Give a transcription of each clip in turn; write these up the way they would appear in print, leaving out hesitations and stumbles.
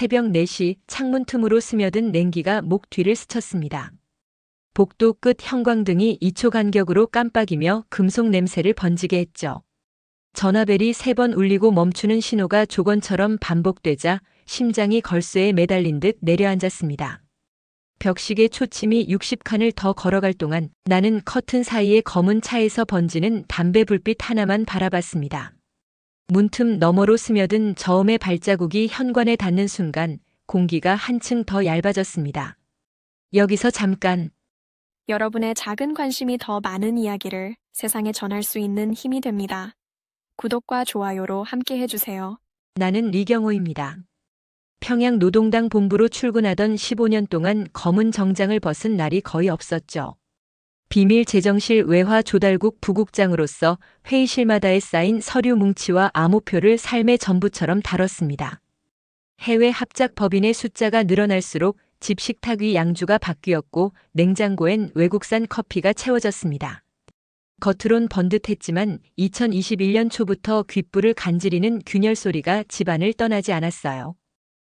새벽 4시 창문 틈으로 스며든 냉기가 목 뒤를 스쳤습니다. 복도 끝 형광등이 2초 간격으로 깜빡이며 금속 냄새를 번지게 했죠. 전화벨이 3번 울리고 멈추는 신호가 조건처럼 반복되자 심장이 걸쇠에 매달린 듯 내려앉았습니다. 벽시계 초침이 60칸을 더 걸어갈 동안 나는 커튼 사이의 검은 차에서 번지는 담배 불빛 하나만 바라봤습니다. 문틈 너머로 스며든 저음의 발자국이 현관에 닿는 순간 공기가 한층 더 얇아졌습니다. 여기서 잠깐. 여러분의 작은 관심이 더 많은 이야기를 세상에 전할 수 있는 힘이 됩니다. 구독과 좋아요로 함께 해주세요. 나는 리경호입니다. 평양 노동당 본부로 출근하던 15년 동안 검은 정장을 벗은 날이 거의 없었죠. 비밀 재정실 외화 조달국 부국장으로서 회의실마다에 쌓인 서류 뭉치와 암호표를 삶의 전부처럼 다뤘습니다. 해외 합작 법인의 숫자가 늘어날수록 집 식탁 위 양주가 바뀌었고 냉장고엔 외국산 커피가 채워졌습니다. 겉으론 번듯했지만 2021년 초부터 귓불을 간지리는 균열 소리가 집안을 떠나지 않았어요.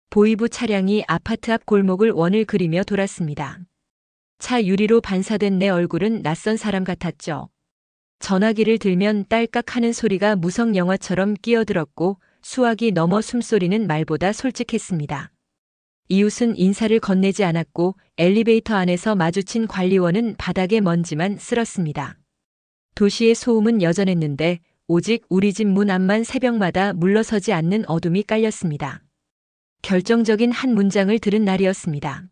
보이부 차량이 아파트 앞 골목을 원을 그리며 돌았습니다. 차 유리로 반사된 내 얼굴은 낯선 사람 같았죠. 전화기를 들면 딸깍하는 소리가 무성 영화처럼 끼어들었고 수화기 너머 숨소리는 말보다 솔직했습니다. 이웃은 인사를 건네지 않았고 엘리베이터 안에서 마주친 관리원은 바닥에 먼지만 쓸었습니다. 도시의 소음은 여전했는데 오직 우리 집 문 앞만 새벽마다 물러서지 않는 어둠이 깔렸습니다. 결정적인 한 문장을 들은 날이었습니다.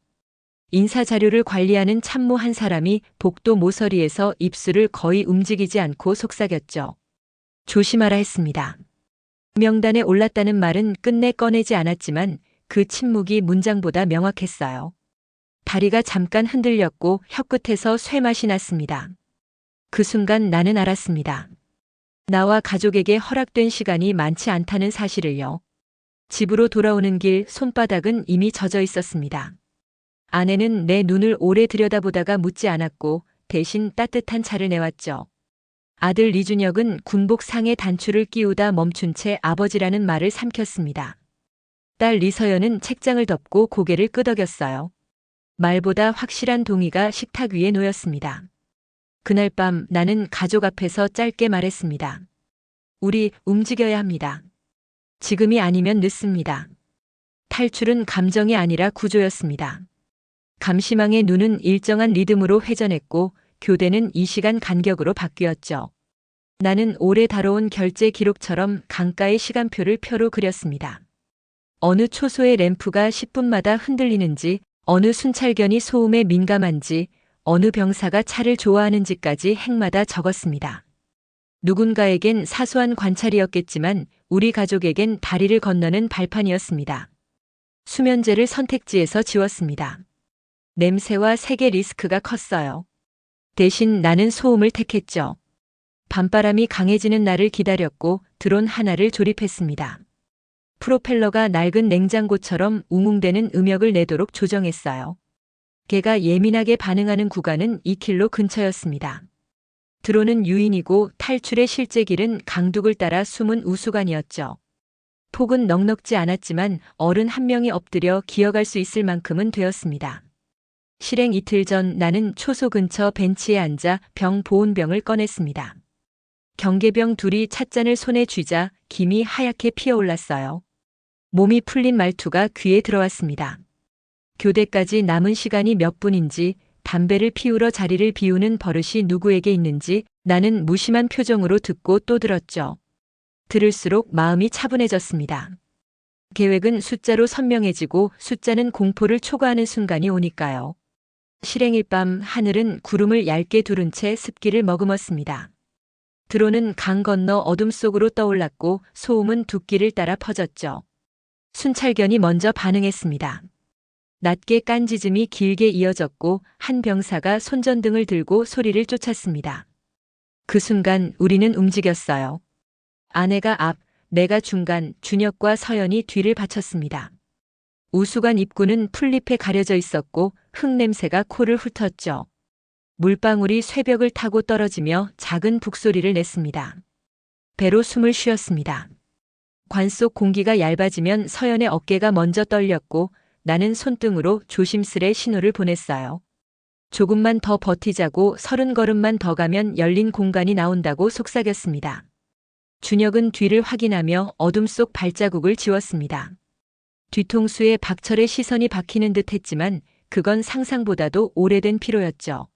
인사자료를 관리하는 참모 한 사람이 복도 모서리에서 입술을 거의 움직이지 않고 속삭였죠. 조심하라 했습니다. 명단에 올랐다는 말은 끝내 꺼내지 않았지만 그 침묵이 문장보다 명확했어요. 다리가 잠깐 흔들렸고 혀끝에서 쇠맛이 났습니다. 그 순간 나는 알았습니다. 나와 가족에게 허락된 시간이 많지 않다는 사실을요. 집으로 돌아오는 길 손바닥은 이미 젖어 있었습니다. 아내는 내 눈을 오래 들여다보다가 묻지 않았고 대신 따뜻한 차를 내왔죠. 아들 리준혁은 군복 상에 단추를 끼우다 멈춘 채 아버지라는 말을 삼켰습니다. 딸 리서연은 책장을 덮고 고개를 끄덕였어요. 말보다 확실한 동의가 식탁 위에 놓였습니다. 그날 밤 나는 가족 앞에서 짧게 말했습니다. 우리 움직여야 합니다. 지금이 아니면 늦습니다. 탈출은 감정이 아니라 구조였습니다. 감시망의 눈은 일정한 리듬으로 회전했고 교대는 이 시간 간격으로 바뀌었죠. 나는 오래 다뤄온 결제 기록처럼 강가의 시간표를 표로 그렸습니다. 어느 초소의 램프가 10분마다 흔들리는지, 어느 순찰견이 소음에 민감한지, 어느 병사가 차를 좋아하는지까지 행마다 적었습니다. 누군가에겐 사소한 관찰이었겠지만 우리 가족에겐 다리를 건너는 발판이었습니다. 수면제를 선택지에서 지웠습니다. 냄새와 색의 리스크가 컸어요. 대신 나는 소음을 택했죠. 밤바람이 강해지는 날을 기다렸고 드론 하나를 조립했습니다. 프로펠러가 낡은 냉장고처럼 웅웅대는 음역을 내도록 조정했어요. 개가 예민하게 반응하는 구간은 2km 근처였습니다. 드론은 유인이고 탈출의 실제 길은 강둑을 따라 숨은 우수관이었죠. 폭은 넉넉지 않았지만 어른 한 명이 엎드려 기어갈 수 있을 만큼은 되었습니다. 실행 이틀 전 나는 초소 근처 벤치에 앉아 병 보온병을 꺼냈습니다. 경계병 둘이 찻잔을 손에 쥐자 김이 하얗게 피어올랐어요. 몸이 풀린 말투가 귀에 들어왔습니다. 교대까지 남은 시간이 몇 분인지, 담배를 피우러 자리를 비우는 버릇이 누구에게 있는지 나는 무심한 표정으로 듣고 또 들었죠. 들을수록 마음이 차분해졌습니다. 계획은 숫자로 선명해지고 숫자는 공포를 초과하는 순간이 오니까요. 실행일 밤 하늘은 구름을 얇게 두른 채 습기를 머금었습니다. 드론은 강 건너 어둠 속으로 떠올랐고 소음은 둑길을 따라 퍼졌죠. 순찰견이 먼저 반응했습니다. 낮게 깐짖음이 길게 이어졌고 한 병사가 손전등을 들고 소리를 쫓았습니다. 그 순간 우리는 움직였어요. 아내가 앞, 내가 중간, 준혁과 서연이 뒤를 받쳤습니다. 우수관 입구는 풀잎에 가려져 있었고 흙냄새가 코를 훑었죠. 물방울이 쇠벽을 타고 떨어지며 작은 북소리를 냈습니다. 배로 숨을 쉬었습니다. 관 속 공기가 얇아지면 서연의 어깨가 먼저 떨렸고 나는 손등으로 조심스레 신호를 보냈어요. 조금만 더 버티자고 30걸음만 더 가면 열린 공간이 나온다고 속삭였습니다. 준혁은 뒤를 확인하며 어둠 속 발자국을 지웠습니다. 뒤통수에 박철의 시선이 박히는 듯 했지만 그건 상상보다도 오래된 피로였죠.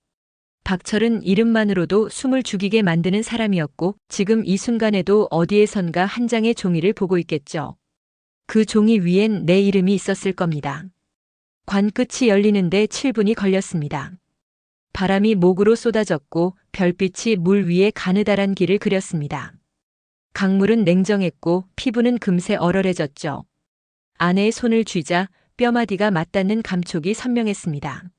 박철은 이름만으로도 숨을 죽이게 만드는 사람이었고 지금 이 순간에도 어디에선가 한 장의 종이를 보고 있겠죠. 그 종이 위엔 내 이름이 있었을 겁니다. 관 끝이 열리는데 7분이 걸렸습니다. 바람이 목으로 쏟아졌고 별빛이 물 위에 가느다란 길을 그렸습니다. 강물은 냉정했고 피부는 금세 얼얼해졌죠. 아내의 손을 쥐자 뼈마디가 맞닿는 감촉이 선명했습니다.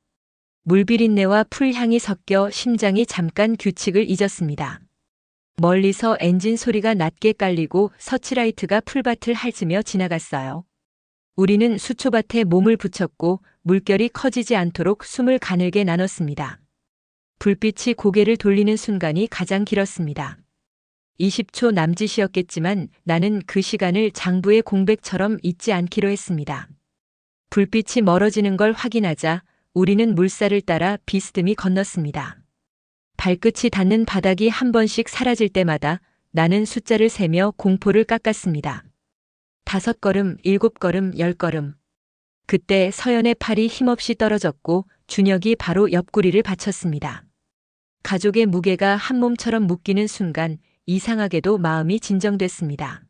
물비린내와 풀향이 섞여 심장이 잠깐 규칙을 잊었습니다. 멀리서 엔진 소리가 낮게 깔리고 서치라이트가 풀밭을 핥으며 지나갔어요. 우리는 수초밭에 몸을 붙였고 물결이 커지지 않도록 숨을 가늘게 나눴습니다. 불빛이 고개를 돌리는 순간이 가장 길었습니다. 20초 남짓이었겠지만 나는 그 시간을 장부의 공백처럼 잊지 않기로 했습니다. 불빛이 멀어지는 걸 확인하자 우리는 물살을 따라 비스듬히 건넜습니다. 발끝이 닿는 바닥이 한 번씩 사라질 때마다 나는 숫자를 세며 공포를 깎았습니다. 5걸음, 7걸음, 10걸음. 그때 서연의 팔이 힘없이 떨어졌고 준혁이 바로 옆구리를 받쳤습니다. 가족의 무게가 한 몸처럼 묶이는 순간 이상하게도 마음이 진정됐습니다.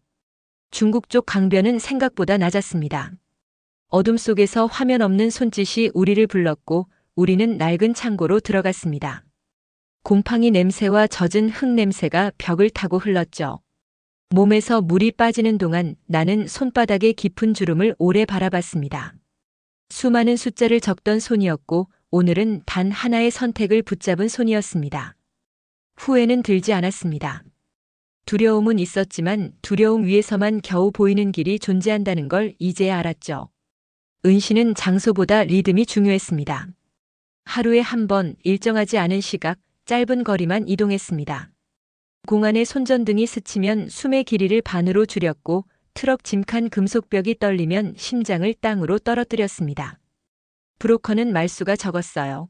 중국 쪽 강변은 생각보다 낮았습니다. 어둠 속에서 화면 없는 손짓이 우리를 불렀고 우리는 낡은 창고로 들어갔습니다. 곰팡이 냄새와 젖은 흙 냄새가 벽을 타고 흘렀죠. 몸에서 물이 빠지는 동안 나는 손바닥의 깊은 주름을 오래 바라봤습니다. 수많은 숫자를 적던 손이었고 오늘은 단 하나의 선택을 붙잡은 손이었습니다. 후회는 들지 않았습니다. 두려움은 있었지만 두려움 위에서만 겨우 보이는 길이 존재한다는 걸 이제야 알았죠. 은신은 장소보다 리듬이 중요했습니다. 하루에 한 번 일정하지 않은 시각, 짧은 거리만 이동했습니다. 공안의 손전등이 스치면 숨의 길이를 반으로 줄였고 트럭 짐칸 금속벽이 떨리면 심장을 땅으로 떨어뜨렸습니다. 브로커는 말수가 적었어요.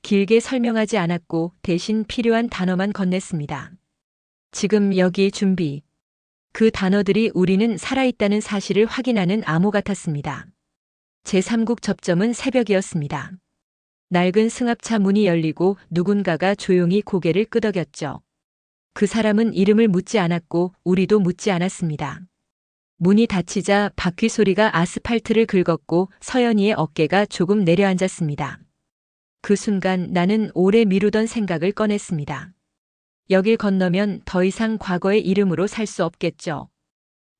길게 설명하지 않았고 대신 필요한 단어만 건넸습니다. 지금 여기 준비. 그 단어들이 우리는 살아있다는 사실을 확인하는 암호 같았습니다. 제3국 접점은 새벽이었습니다. 낡은 승합차 문이 열리고 누군가가 조용히 고개를 끄덕였죠. 그 사람은 이름을 묻지 않았고 우리도 묻지 않았습니다. 문이 닫히자 바퀴 소리가 아스팔트를 긁었고 서연이의 어깨가 조금 내려앉았습니다. 그 순간 나는 오래 미루던 생각을 꺼냈습니다. 여길 건너면 더 이상 과거의 이름으로 살 수 없겠죠.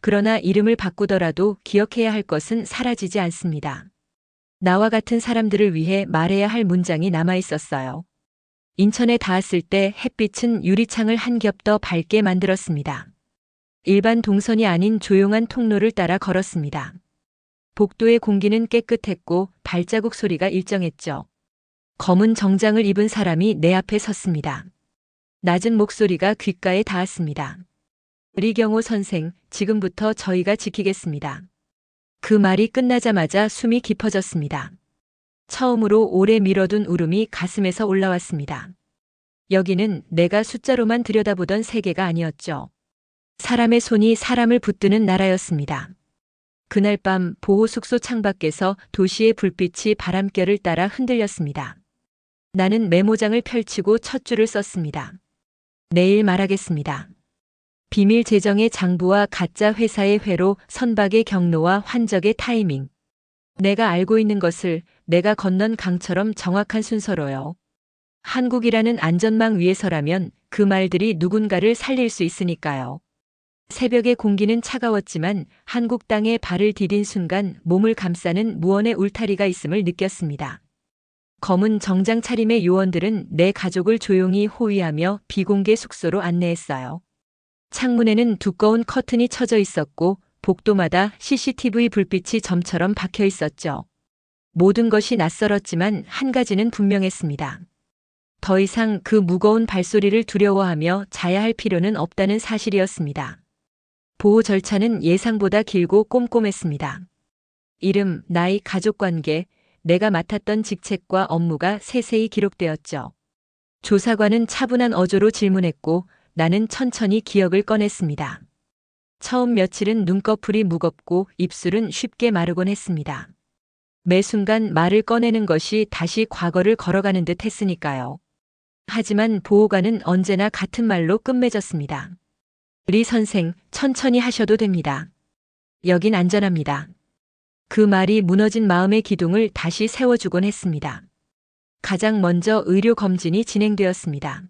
그러나 이름을 바꾸더라도 기억해야 할 것은 사라지지 않습니다. 나와 같은 사람들을 위해 말해야 할 문장이 남아 있었어요. 인천에 닿았을 때 햇빛은 유리창을 한 겹 더 밝게 만들었습니다. 일반 동선이 아닌 조용한 통로를 따라 걸었습니다. 복도의 공기는 깨끗했고 발자국 소리가 일정했죠. 검은 정장을 입은 사람이 내 앞에 섰습니다. 낮은 목소리가 귓가에 닿았습니다. 리경호 선생, 지금부터 저희가 지키겠습니다. 그 말이 끝나자마자 숨이 깊어졌습니다. 처음으로 오래 미뤄둔 울음이 가슴에서 올라왔습니다. 여기는 내가 숫자로만 들여다보던 세계가 아니었죠. 사람의 손이 사람을 붙드는 나라였습니다. 그날 밤 보호숙소 창밖에서 도시의 불빛이 바람결을 따라 흔들렸습니다. 나는 메모장을 펼치고 첫 줄을 썼습니다. 내일 말하겠습니다. 비밀 재정의 장부와 가짜 회사의 회로, 선박의 경로와 환적의 타이밍. 내가 알고 있는 것을 내가 건넌 강처럼 정확한 순서로요. 한국이라는 안전망 위에서라면 그 말들이 누군가를 살릴 수 있으니까요. 새벽의 공기는 차가웠지만 한국 땅에 발을 디딘 순간 몸을 감싸는 무언의 울타리가 있음을 느꼈습니다. 검은 정장 차림의 요원들은 내 가족을 조용히 호위하며 비공개 숙소로 안내했어요. 창문에는 두꺼운 커튼이 쳐져 있었고 복도마다 CCTV 불빛이 점처럼 박혀 있었죠. 모든 것이 낯설었지만 한 가지는 분명했습니다. 더 이상 그 무거운 발소리를 두려워하며 자야 할 필요는 없다는 사실이었습니다. 보호 절차는 예상보다 길고 꼼꼼했습니다. 이름, 나이, 가족관계, 내가 맡았던 직책과 업무가 세세히 기록되었죠. 조사관은 차분한 어조로 질문했고 나는 천천히 기억을 꺼냈습니다. 처음 며칠은 눈꺼풀이 무겁고 입술은 쉽게 마르곤 했습니다. 매 순간 말을 꺼내는 것이 다시 과거를 걸어가는 듯 했으니까요. 하지만 보호관은 언제나 같은 말로 끝맺었습니다. 리 선생, 천천히 하셔도 됩니다. 여긴 안전합니다. 그 말이 무너진 마음의 기둥을 다시 세워주곤 했습니다. 가장 먼저 의료 검진이 진행되었습니다.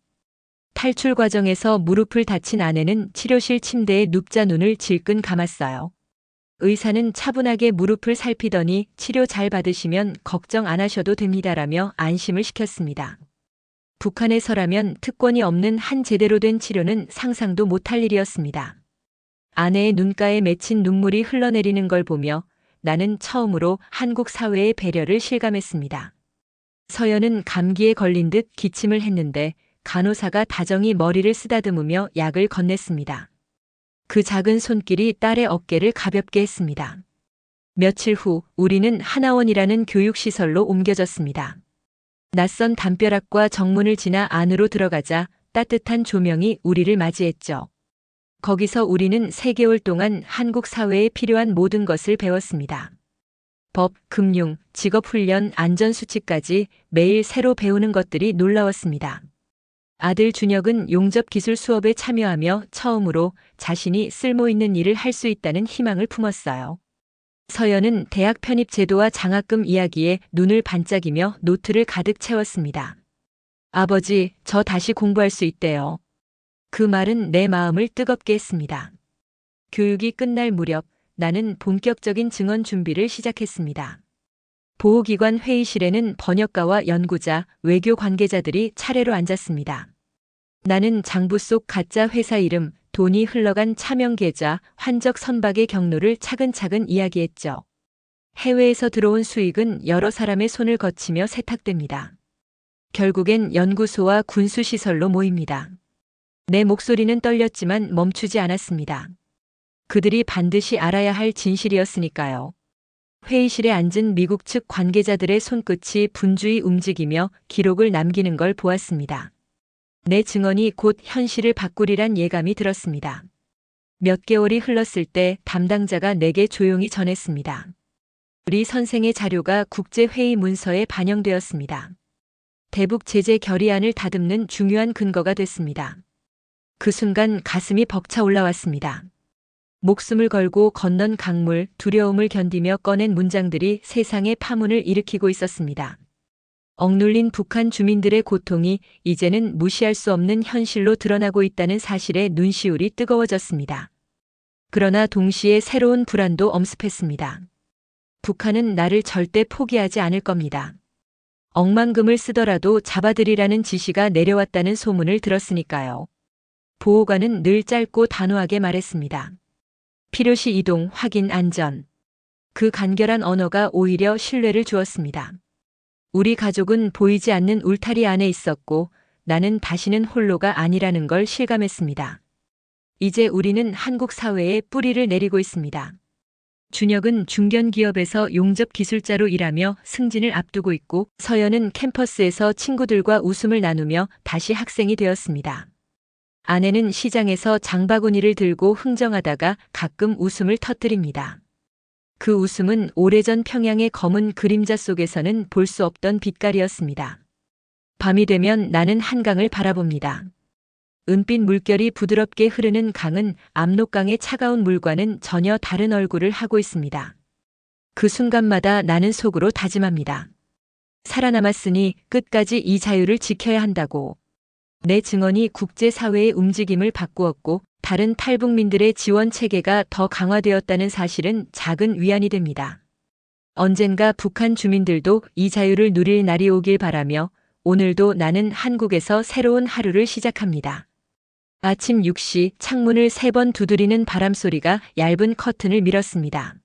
탈출 과정에서 무릎을 다친 아내는 치료실 침대에 눕자 눈을 질끈 감았어요. 의사는 차분하게 무릎을 살피더니 치료 잘 받으시면 걱정 안 하셔도 됩니다라며 안심을 시켰습니다. 북한에서라면 특권이 없는 한 제대로 된 치료는 상상도 못할 일이었습니다. 아내의 눈가에 맺힌 눈물이 흘러내리는 걸 보며 나는 처음으로 한국 사회의 배려를 실감했습니다. 서연은 감기에 걸린 듯 기침을 했는데 간호사가 다정히 머리를 쓰다듬으며 약을 건넸습니다. 그 작은 손길이 딸의 어깨를 가볍게 했습니다. 며칠 후 우리는 하나원이라는 교육시설로 옮겨졌습니다. 낯선 담벼락과 정문을 지나 안으로 들어가자 따뜻한 조명이 우리를 맞이했죠. 거기서 우리는 3개월 동안 한국 사회에 필요한 모든 것을 배웠습니다. 법, 금융, 직업훈련, 안전수칙까지 매일 새로 배우는 것들이 놀라웠습니다. 아들 준혁은 용접기술 수업에 참여하며 처음으로 자신이 쓸모있는 일을 할 수 있다는 희망을 품었어요. 서연은 대학 편입 제도와 장학금 이야기에 눈을 반짝이며 노트를 가득 채웠습니다. 아버지, 저 다시 공부할 수 있대요. 그 말은 내 마음을 뜨겁게 했습니다. 교육이 끝날 무렵 나는 본격적인 증언 준비를 시작했습니다. 보호기관 회의실에는 번역가와 연구자, 외교 관계자들이 차례로 앉았습니다. 나는 장부 속 가짜 회사 이름, 돈이 흘러간 차명 계좌, 환적 선박의 경로를 차근차근 이야기했죠. 해외에서 들어온 수익은 여러 사람의 손을 거치며 세탁됩니다. 결국엔 연구소와 군수시설로 모입니다. 내 목소리는 떨렸지만 멈추지 않았습니다. 그들이 반드시 알아야 할 진실이었으니까요. 회의실에 앉은 미국 측 관계자들의 손끝이 분주히 움직이며 기록을 남기는 걸 보았습니다. 내 증언이 곧 현실을 바꾸리란 예감이 들었습니다. 몇 개월이 흘렀을 때 담당자가 내게 조용히 전했습니다. 리 선생의 자료가 국제회의 문서에 반영되었습니다. 대북 제재 결의안을 다듬는 중요한 근거가 됐습니다. 그 순간 가슴이 벅차 올라왔습니다. 목숨을 걸고 건넌 강물, 두려움을 견디며 꺼낸 문장들이 세상에 파문을 일으키고 있었습니다. 억눌린 북한 주민들의 고통이 이제는 무시할 수 없는 현실로 드러나고 있다는 사실에 눈시울이 뜨거워졌습니다. 그러나 동시에 새로운 불안도 엄습했습니다. 북한은 나를 절대 포기하지 않을 겁니다. 억만금을 쓰더라도 잡아들이라는 지시가 내려왔다는 소문을 들었으니까요. 보호관은 늘 짧고 단호하게 말했습니다. 필요시 이동, 확인, 안전. 그 간결한 언어가 오히려 신뢰를 주었습니다. 우리 가족은 보이지 않는 울타리 안에 있었고 나는 다시는 홀로가 아니라는 걸 실감했습니다. 이제 우리는 한국 사회에 뿌리를 내리고 있습니다. 준혁은 중견기업에서 용접기술자로 일하며 승진을 앞두고 있고 서연은 캠퍼스에서 친구들과 웃음을 나누며 다시 학생이 되었습니다. 아내는 시장에서 장바구니를 들고 흥정하다가 가끔 웃음을 터뜨립니다. 그 웃음은 오래전 평양의 검은 그림자 속에서는 볼 수 없던 빛깔이었습니다. 밤이 되면 나는 한강을 바라봅니다. 은빛 물결이 부드럽게 흐르는 강은 압록강의 차가운 물과는 전혀 다른 얼굴을 하고 있습니다. 그 순간마다 나는 속으로 다짐합니다. 살아남았으니 끝까지 이 자유를 지켜야 한다고. 내 증언이 국제사회의 움직임을 바꾸었고 다른 탈북민들의 지원 체계가 더 강화되었다는 사실은 작은 위안이 됩니다. 언젠가 북한 주민들도 이 자유를 누릴 날이 오길 바라며 오늘도 나는 한국에서 새로운 하루를 시작합니다. 아침 6시 창문을 3번 두드리는 바람소리가 얇은 커튼을 밀었습니다.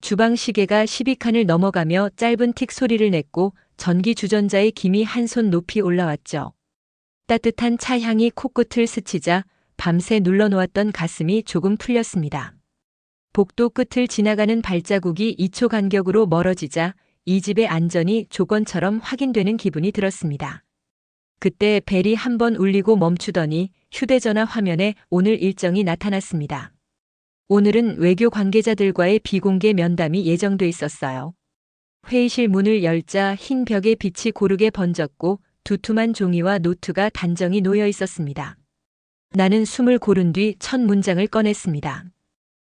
주방 시계가 12칸을 넘어가며 짧은 틱 소리를 냈고 전기 주전자의 김이 한 손 높이 올라왔죠. 따뜻한 차 향이 코끝을 스치자 밤새 눌러놓았던 가슴이 조금 풀렸습니다. 복도 끝을 지나가는 발자국이 2초 간격으로 멀어지자 이 집의 안전이 조건처럼 확인되는 기분이 들었습니다. 그때 벨이 한 번 울리고 멈추더니 휴대전화 화면에 오늘 일정이 나타났습니다. 오늘은 외교 관계자들과의 비공개 면담이 예정돼 있었어요. 회의실 문을 열자 흰 벽에 빛이 고르게 번졌고 두툼한 종이와 노트가 단정히 놓여 있었습니다. 나는 숨을 고른 뒤 첫 문장을 꺼냈습니다.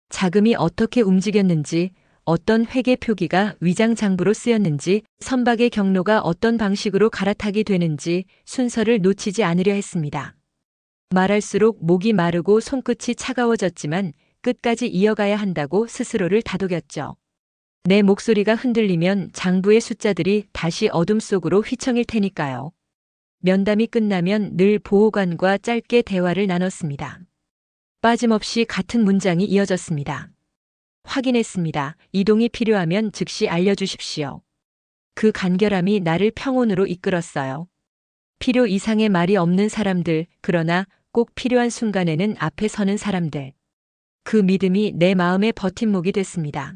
자금이 어떻게 움직였는지, 어떤 회계 표기가 위장 장부로 쓰였는지, 선박의 경로가 어떤 방식으로 갈아타게 되는지 순서를 놓치지 않으려 했습니다. 말할수록 목이 마르고 손끝이 차가워졌지만 끝까지 이어가야 한다고 스스로를 다독였죠. 내 목소리가 흔들리면 장부의 숫자들이 다시 어둠 속으로 휘청일 테니까요. 면담이 끝나면 늘 보호관과 짧게 대화를 나눴습니다. 빠짐없이 같은 문장이 이어졌습니다. 확인했습니다. 이동이 필요하면 즉시 알려주십시오. 그 간결함이 나를 평온으로 이끌었어요. 필요 이상의 말이 없는 사람들, 그러나 꼭 필요한 순간에는 앞에 서는 사람들. 그 믿음이 내 마음의 버팀목이 됐습니다.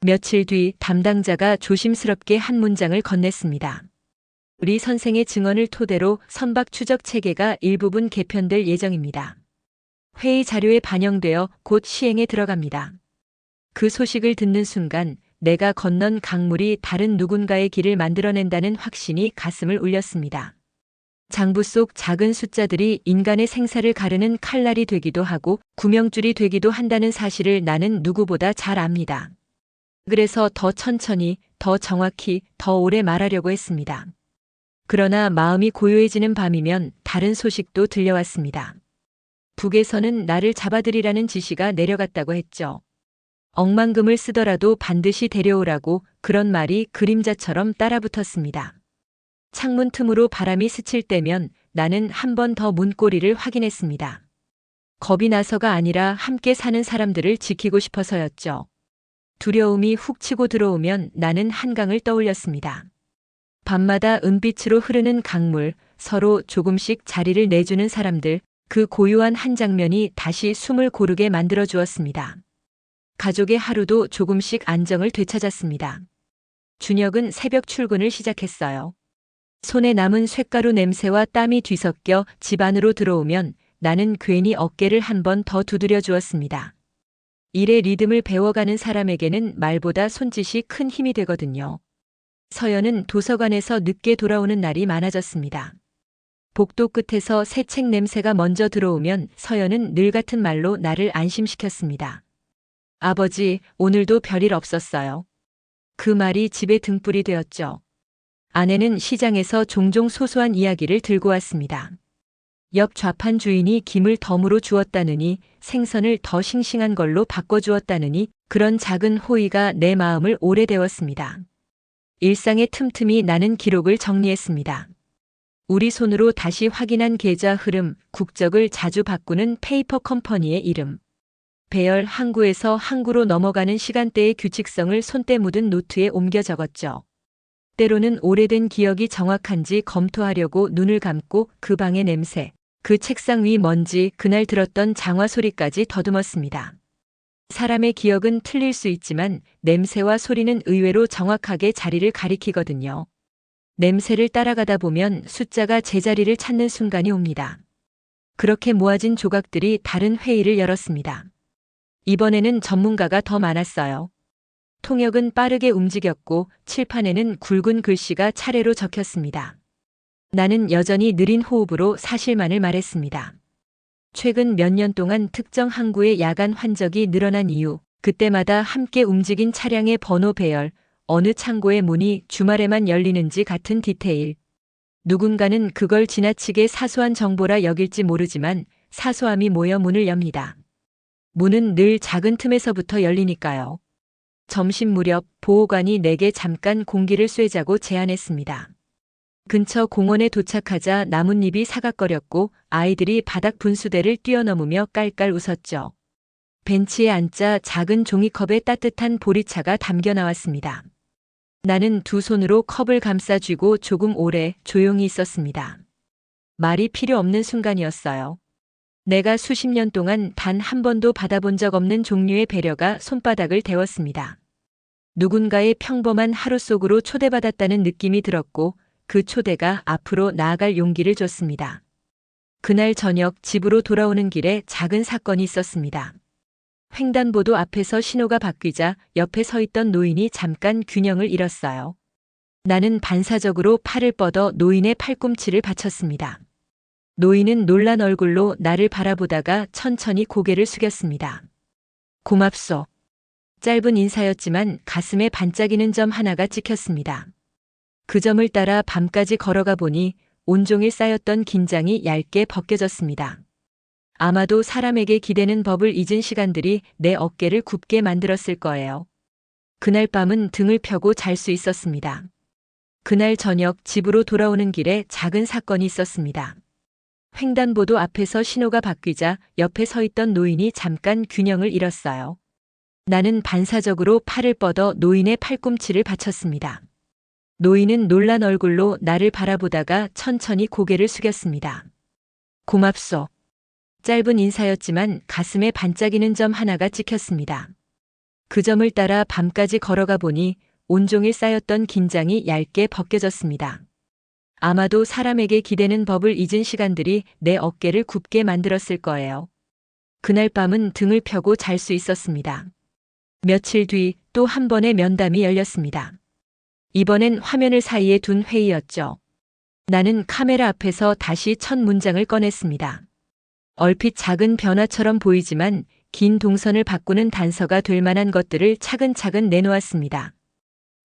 며칠 뒤 담당자가 조심스럽게 한 문장을 건넸습니다. 우리 선생의 증언을 토대로 선박 추적 체계가 일부분 개편될 예정입니다. 회의 자료에 반영되어 곧 시행에 들어갑니다. 그 소식을 듣는 순간 내가 건넌 강물이 다른 누군가의 길을 만들어낸다는 확신이 가슴을 울렸습니다. 장부 속 작은 숫자들이 인간의 생사를 가르는 칼날이 되기도 하고 구명줄이 되기도 한다는 사실을 나는 누구보다 잘 압니다. 그래서 더 천천히, 더 정확히, 더 오래 말하려고 했습니다. 그러나 마음이 고요해지는 밤이면 다른 소식도 들려왔습니다. 북에서는 나를 잡아들이라는 지시가 내려갔다고 했죠. 억만금을 쓰더라도 반드시 데려오라고 그런 말이 그림자처럼 따라붙었습니다. 창문 틈으로 바람이 스칠 때면 나는 한 번 더 문고리를 확인했습니다. 겁이 나서가 아니라 함께 사는 사람들을 지키고 싶어서였죠. 두려움이 훅 치고 들어오면 나는 한강을 떠올렸습니다. 밤마다 은빛으로 흐르는 강물, 서로 조금씩 자리를 내주는 사람들, 그 고요한 한 장면이 다시 숨을 고르게 만들어 주었습니다. 가족의 하루도 조금씩 안정을 되찾았습니다. 준혁은 새벽 출근을 시작했어요. 손에 남은 쇳가루 냄새와 땀이 뒤섞여 집 안으로 들어오면 나는 괜히 어깨를 한 번 더 두드려 주었습니다. 일의 리듬을 배워가는 사람에게는 말보다 손짓이 큰 힘이 되거든요. 서연은 도서관에서 늦게 돌아오는 날이 많아졌습니다. 복도 끝에서 새 책 냄새가 먼저 들어오면 서연은 늘 같은 말로 나를 안심시켰습니다. 아버지, 오늘도 별일 없었어요. 그 말이 집의 등불이 되었죠. 아내는 시장에서 종종 소소한 이야기를 들고 왔습니다. 옆 좌판 주인이 김을 덤으로 주었다느니, 생선을 더 싱싱한 걸로 바꿔주었다느니, 그런 작은 호의가 내 마음을 오래되었습니다. 일상의 틈틈이 나는 기록을 정리했습니다. 우리 손으로 다시 확인한 계좌 흐름, 국적을 자주 바꾸는 페이퍼 컴퍼니의 이름. 배열 항구에서 항구로 넘어가는 시간대의 규칙성을 손때 묻은 노트에 옮겨 적었죠. 때로는 오래된 기억이 정확한지 검토하려고 눈을 감고 그 방의 냄새, 그 책상 위 먼지, 그날 들었던 장화 소리까지 더듬었습니다. 사람의 기억은 틀릴 수 있지만 냄새와 소리는 의외로 정확하게 자리를 가리키거든요. 냄새를 따라가다 보면 숫자가 제자리를 찾는 순간이 옵니다. 그렇게 모아진 조각들이 다른 회의를 열었습니다. 이번에는 전문가가 더 많았어요. 통역은 빠르게 움직였고 칠판에는 굵은 글씨가 차례로 적혔습니다. 나는 여전히 느린 호흡으로 사실만을 말했습니다. 최근 몇 년 동안 특정 항구의 야간 환적이 늘어난 이유, 그때마다 함께 움직인 차량의 번호 배열, 어느 창고의 문이 주말에만 열리는지 같은 디테일. 누군가는 그걸 지나치게 사소한 정보라 여길지 모르지만 사소함이 모여 문을 엽니다. 문은 늘 작은 틈에서부터 열리니까요. 점심 무렵 보호관이 내게 잠깐 공기를 쐬자고 제안했습니다. 근처 공원에 도착하자 나뭇잎이 사각거렸고 아이들이 바닥 분수대를 뛰어넘으며 깔깔 웃었죠. 벤치에 앉자 작은 종이컵에 따뜻한 보리차가 담겨 나왔습니다. 나는 두 손으로 컵을 감싸 쥐고 조금 오래 조용히 있었습니다. 말이 필요 없는 순간이었어요. 내가 수십 년 동안 단 한 번도 받아본 적 없는 종류의 배려가 손바닥을 데웠습니다. 누군가의 평범한 하루 속으로 초대받았다는 느낌이 들었고 그 초대가 앞으로 나아갈 용기를 줬습니다. 그날 저녁 집으로 돌아오는 길에 작은 사건이 있었습니다. 횡단보도 앞에서 신호가 바뀌자 옆에 서 있던 노인이 잠깐 균형을 잃었어요. 나는 반사적으로 팔을 뻗어 노인의 팔꿈치를 받쳤습니다. 노인은 놀란 얼굴로 나를 바라보다가 천천히 고개를 숙였습니다. 고맙소. 짧은 인사였지만 가슴에 반짝이는 점 하나가 찍혔습니다. 그 점을 따라 밤까지 걸어가 보니 온종일 쌓였던 긴장이 얇게 벗겨졌습니다. 아마도 사람에게 기대는 법을 잊은 시간들이 내 어깨를 굽게 만들었을 거예요. 그날 밤은 등을 펴고 잘 수 있었습니다. 그날 저녁 집으로 돌아오는 길에 작은 사건이 있었습니다. 횡단보도 앞에서 신호가 바뀌자 옆에 서 있던 노인이 잠깐 균형을 잃었어요. 나는 반사적으로 팔을 뻗어 노인의 팔꿈치를 받쳤습니다. 노인은 놀란 얼굴로 나를 바라보다가 천천히 고개를 숙였습니다. 고맙소. 짧은 인사였지만 가슴에 반짝이는 점 하나가 찍혔습니다. 그 점을 따라 밤까지 걸어가 보니 온종일 쌓였던 긴장이 얇게 벗겨졌습니다. 아마도 사람에게 기대는 법을 잊은 시간들이 내 어깨를 굽게 만들었을 거예요. 그날 밤은 등을 펴고 잘 수 있었습니다. 며칠 뒤 또 한 번의 면담이 열렸습니다. 이번엔 화면을 사이에 둔 회의였죠. 나는 카메라 앞에서 다시 첫 문장을 꺼냈습니다. 얼핏 작은 변화처럼 보이지만 긴 동선을 바꾸는 단서가 될 만한 것들을 차근차근 내놓았습니다.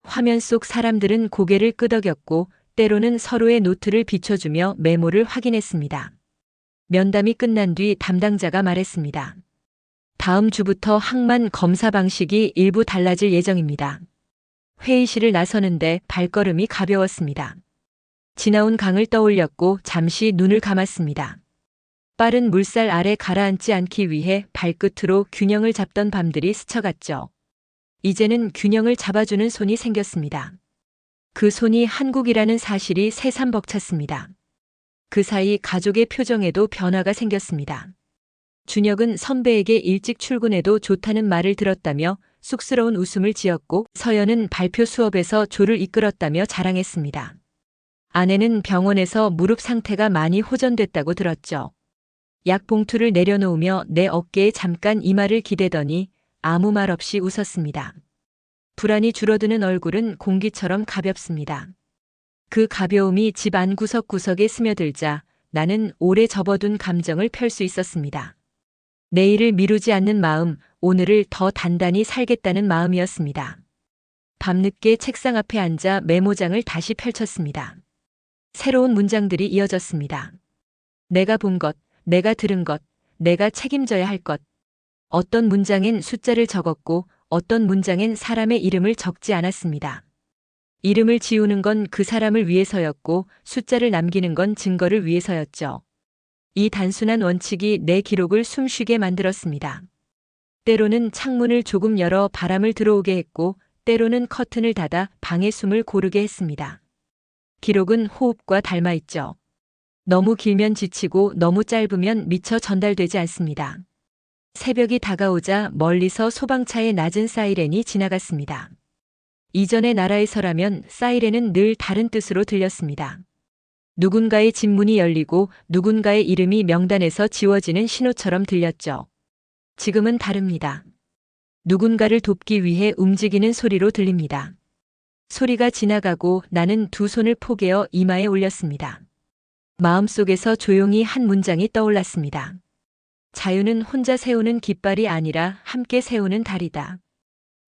화면 속 사람들은 고개를 끄덕였고 때로는 서로의 노트를 비춰주며 메모를 확인했습니다. 면담이 끝난 뒤 담당자가 말했습니다. 다음 주부터 항만 검사 방식이 일부 달라질 예정입니다. 회의실을 나서는데 발걸음이 가벼웠습니다. 지나온 강을 떠올렸고 잠시 눈을 감았습니다. 빠른 물살 아래 가라앉지 않기 위해 발끝으로 균형을 잡던 밤들이 스쳐갔죠. 이제는 균형을 잡아주는 손이 생겼습니다. 그 손이 한국이라는 사실이 새삼 벅찼습니다. 그 사이 가족의 표정에도 변화가 생겼습니다. 준혁은 선배에게 일찍 출근해도 좋다는 말을 들었다며 쑥스러운 웃음을 지었고 서연은 발표 수업에서 조를 이끌었다며 자랑했습니다. 아내는 병원에서 무릎 상태가 많이 호전됐다고 들었죠. 약 봉투를 내려놓으며 내 어깨에 잠깐 이마를 기대더니 아무 말 없이 웃었습니다. 불안이 줄어드는 얼굴은 공기처럼 가볍습니다. 그 가벼움이 집 안 구석구석에 스며들자 나는 오래 접어둔 감정을 펼 수 있었습니다. 내일을 미루지 않는 마음, 오늘을 더 단단히 살겠다는 마음이었습니다. 밤늦게 책상 앞에 앉아 메모장을 다시 펼쳤습니다. 새로운 문장들이 이어졌습니다. 내가 본 것, 내가 들은 것, 내가 책임져야 할 것. 어떤 문장엔 숫자를 적었고 어떤 문장엔 사람의 이름을 적지 않았습니다. 이름을 지우는 건 그 사람을 위해서였고 숫자를 남기는 건 증거를 위해서였죠. 이 단순한 원칙이 내 기록을 숨쉬게 만들었습니다. 때로는 창문을 조금 열어 바람을 들어오게 했고 때로는 커튼을 닫아 방의 숨을 고르게 했습니다. 기록은 호흡과 닮아 있죠. 너무 길면 지치고 너무 짧으면 미처 전달되지 않습니다. 새벽이 다가오자 멀리서 소방차의 낮은 사이렌이 지나갔습니다. 이전의 나라에서라면 사이렌은 늘 다른 뜻으로 들렸습니다. 누군가의 집 문이 열리고 누군가의 이름이 명단에서 지워지는 신호처럼 들렸죠. 지금은 다릅니다. 누군가를 돕기 위해 움직이는 소리로 들립니다. 소리가 지나가고 나는 두 손을 포개어 이마에 올렸습니다. 마음속에서 조용히 한 문장이 떠올랐습니다. 자유는 혼자 세우는 깃발이 아니라 함께 세우는 다리다.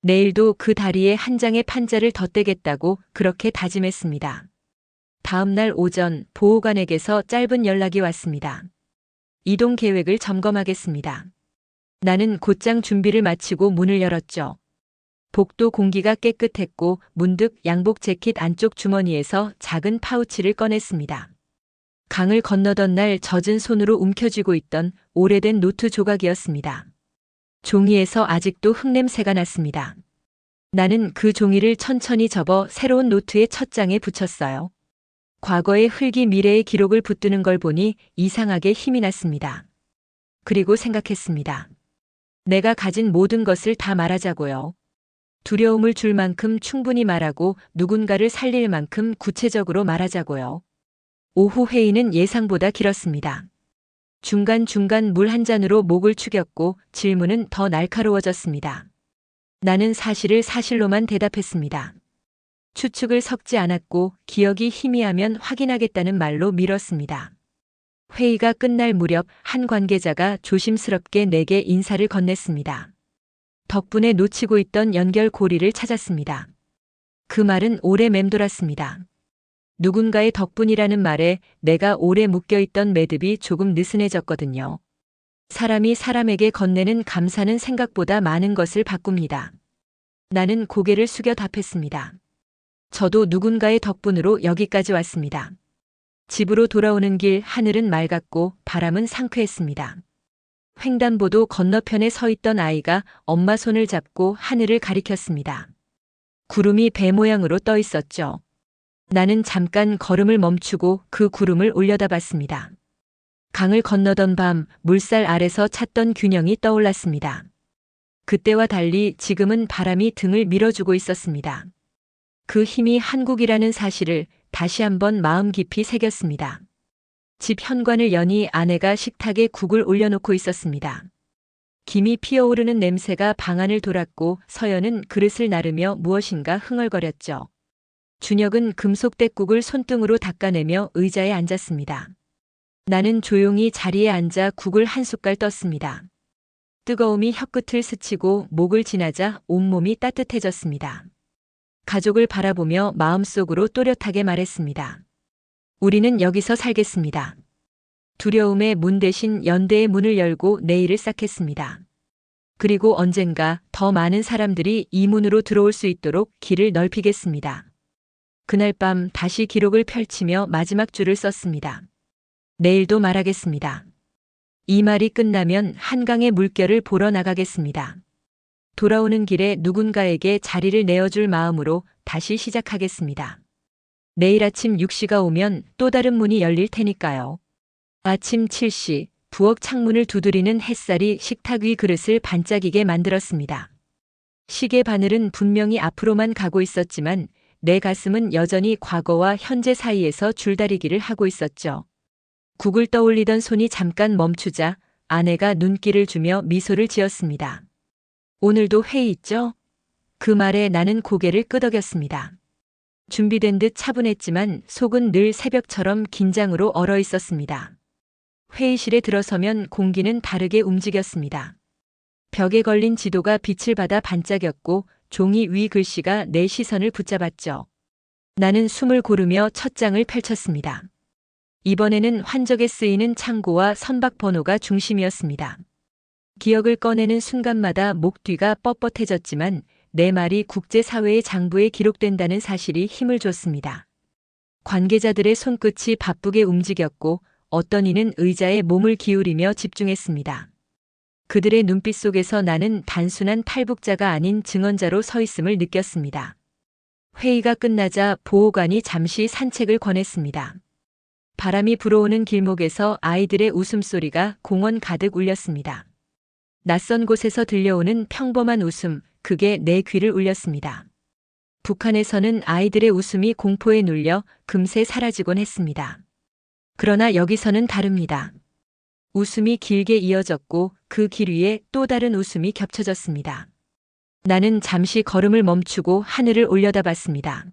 내일도 그 다리에 한 장의 판자를 덧대겠다고 그렇게 다짐했습니다. 다음 날 오전 보호관에게서 짧은 연락이 왔습니다. 이동 계획을 점검하겠습니다. 나는 곧장 준비를 마치고 문을 열었죠. 복도 공기가 깨끗했고 문득 양복 재킷 안쪽 주머니에서 작은 파우치를 꺼냈습니다. 강을 건너던 날 젖은 손으로 움켜쥐고 있던 오래된 노트 조각이었습니다. 종이에서 아직도 흙냄새가 났습니다. 나는 그 종이를 천천히 접어 새로운 노트의 첫 장에 붙였어요. 과거의 흙이 미래의 기록을 붙드는 걸 보니 이상하게 힘이 났습니다. 그리고 생각했습니다. 내가 가진 모든 것을 다 말하자고요. 두려움을 줄 만큼 충분히 말하고 누군가를 살릴 만큼 구체적으로 말하자고요. 오후 회의는 예상보다 길었습니다. 중간중간 물 한 잔으로 목을 축였고 질문은 더 날카로워졌습니다. 나는 사실을 사실로만 대답했습니다. 추측을 섞지 않았고 기억이 희미하면 확인하겠다는 말로 밀었습니다. 회의가 끝날 무렵 한 관계자가 조심스럽게 내게 인사를 건넸습니다. 덕분에 놓치고 있던 연결고리를 찾았습니다. 그 말은 오래 맴돌았습니다. 누군가의 덕분이라는 말에 내가 오래 묶여있던 매듭이 조금 느슨해졌거든요. 사람이 사람에게 건네는 감사는 생각보다 많은 것을 바꿉니다. 나는 고개를 숙여 답했습니다. 저도 누군가의 덕분으로 여기까지 왔습니다. 집으로 돌아오는 길 하늘은 맑았고 바람은 상쾌했습니다. 횡단보도 건너편에 서 있던 아이가 엄마 손을 잡고 하늘을 가리켰습니다. 구름이 배 모양으로 떠 있었죠. 나는 잠깐 걸음을 멈추고 그 구름을 올려다봤습니다. 강을 건너던 밤 물살 아래서 찾던 균형이 떠올랐습니다. 그때와 달리 지금은 바람이 등을 밀어주고 있었습니다. 그 힘이 한국이라는 사실을 다시 한번 마음 깊이 새겼습니다. 집 현관을 여니 아내가 식탁에 국을 올려놓고 있었습니다. 김이 피어오르는 냄새가 방 안을 돌았고 서연은 그릇을 나르며 무엇인가 흥얼거렸죠. 준혁은 금속대국을 손등으로 닦아내며 의자에 앉았습니다. 나는 조용히 자리에 앉아 국을 한 숟갈 떴습니다. 뜨거움이 혀끝을 스치고 목을 지나자 온몸이 따뜻해졌습니다. 가족을 바라보며 마음속으로 또렷하게 말했습니다. 우리는 여기서 살겠습니다. 두려움의 문 대신 연대의 문을 열고 내일을 쌓겠습니다. 그리고 언젠가 더 많은 사람들이 이 문으로 들어올 수 있도록 길을 넓히겠습니다. 그날 밤 다시 기록을 펼치며 마지막 줄을 썼습니다. 내일도 말하겠습니다. 이 말이 끝나면 한강의 물결을 보러 나가겠습니다. 돌아오는 길에 누군가에게 자리를 내어줄 마음으로 다시 시작하겠습니다. 내일 아침 6시가 오면 또 다른 문이 열릴 테니까요. 아침 7시 부엌 창문을 두드리는 햇살이 식탁 위 그릇을 반짝이게 만들었습니다. 시계 바늘은 분명히 앞으로만 가고 있었지만 내 가슴은 여전히 과거와 현재 사이에서 줄다리기를 하고 있었죠. 국을 떠올리던 손이 잠깐 멈추자 아내가 눈길을 주며 미소를 지었습니다. 오늘도 회의 있죠? 그 말에 나는 고개를 끄덕였습니다. 준비된 듯 차분했지만 속은 늘 새벽처럼 긴장으로 얼어 있었습니다. 회의실에 들어서면 공기는 다르게 움직였습니다. 벽에 걸린 지도가 빛을 받아 반짝였고 종이 위 글씨가 내 시선을 붙잡았죠. 나는 숨을 고르며 첫 장을 펼쳤습니다. 이번에는 환적에 쓰이는 창고와 선박 번호가 중심이었습니다. 기억을 꺼내는 순간마다 목 뒤가 뻣뻣해졌지만 내 말이 국제사회의 장부에 기록된다는 사실이 힘을 줬습니다. 관계자들의 손끝이 바쁘게 움직였고 어떤 이는 의자에 몸을 기울이며 집중했습니다. 그들의 눈빛 속에서 나는 단순한 탈북자가 아닌 증언자로 서 있음을 느꼈습니다. 회의가 끝나자 보호관이 잠시 산책을 권했습니다. 바람이 불어오는 길목에서 아이들의 웃음소리가 공원 가득 울렸습니다. 낯선 곳에서 들려오는 평범한 웃음, 그게 내 귀를 울렸습니다. 북한에서는 아이들의 웃음이 공포에 눌려 금세 사라지곤 했습니다. 그러나 여기서는 다릅니다. 웃음이 길게 이어졌고 그 길 위에 또 다른 웃음이 겹쳐졌습니다. 나는 잠시 걸음을 멈추고 하늘을 올려다봤습니다.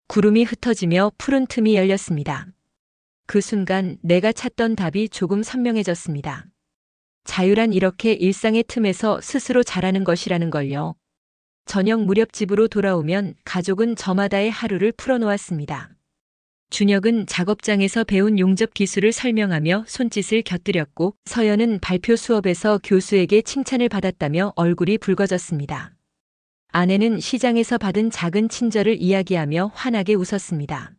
구름이 흩어지며 푸른 틈이 열렸습니다. 그 순간 내가 찾던 답이 조금 선명해졌습니다. 자유란 이렇게 일상의 틈에서 스스로 자라는 것이라는 걸요. 저녁 무렵 집으로 돌아오면 가족은 저마다의 하루를 풀어놓았습니다. 준혁은 작업장에서 배운 용접 기술을 설명하며 손짓을 곁들였고 서연은 발표 수업에서 교수에게 칭찬을 받았다며 얼굴이 붉어졌습니다. 아내는 시장에서 받은 작은 친절을 이야기하며 환하게 웃었습니다.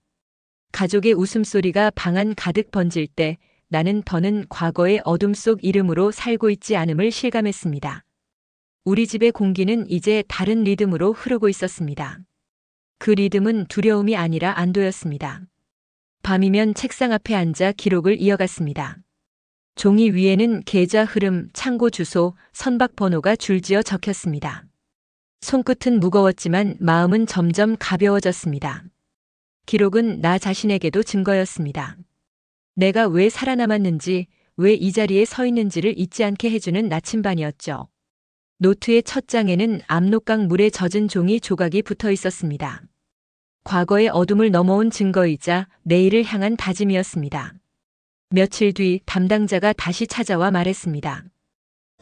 가족의 웃음소리가 방 안 가득 번질 때 나는 더는 과거의 어둠 속 이름으로 살고 있지 않음을 실감했습니다. 우리 집의 공기는 이제 다른 리듬으로 흐르고 있었습니다. 그 리듬은 두려움이 아니라 안도였습니다. 밤이면 책상 앞에 앉아 기록을 이어갔습니다. 종이 위에는 계좌 흐름, 창고 주소, 선박 번호가 줄지어 적혔습니다. 손끝은 무거웠지만 마음은 점점 가벼워졌습니다. 기록은 나 자신에게도 증거였습니다. 내가 왜 살아남았는지, 왜 이 자리에 서 있는지를 잊지 않게 해주는 나침반이었죠. 노트의 첫 장에는 압록강 물에 젖은 종이 조각이 붙어 있었습니다. 과거의 어둠을 넘어온 증거이자 내일을 향한 다짐이었습니다. 며칠 뒤 담당자가 다시 찾아와 말했습니다.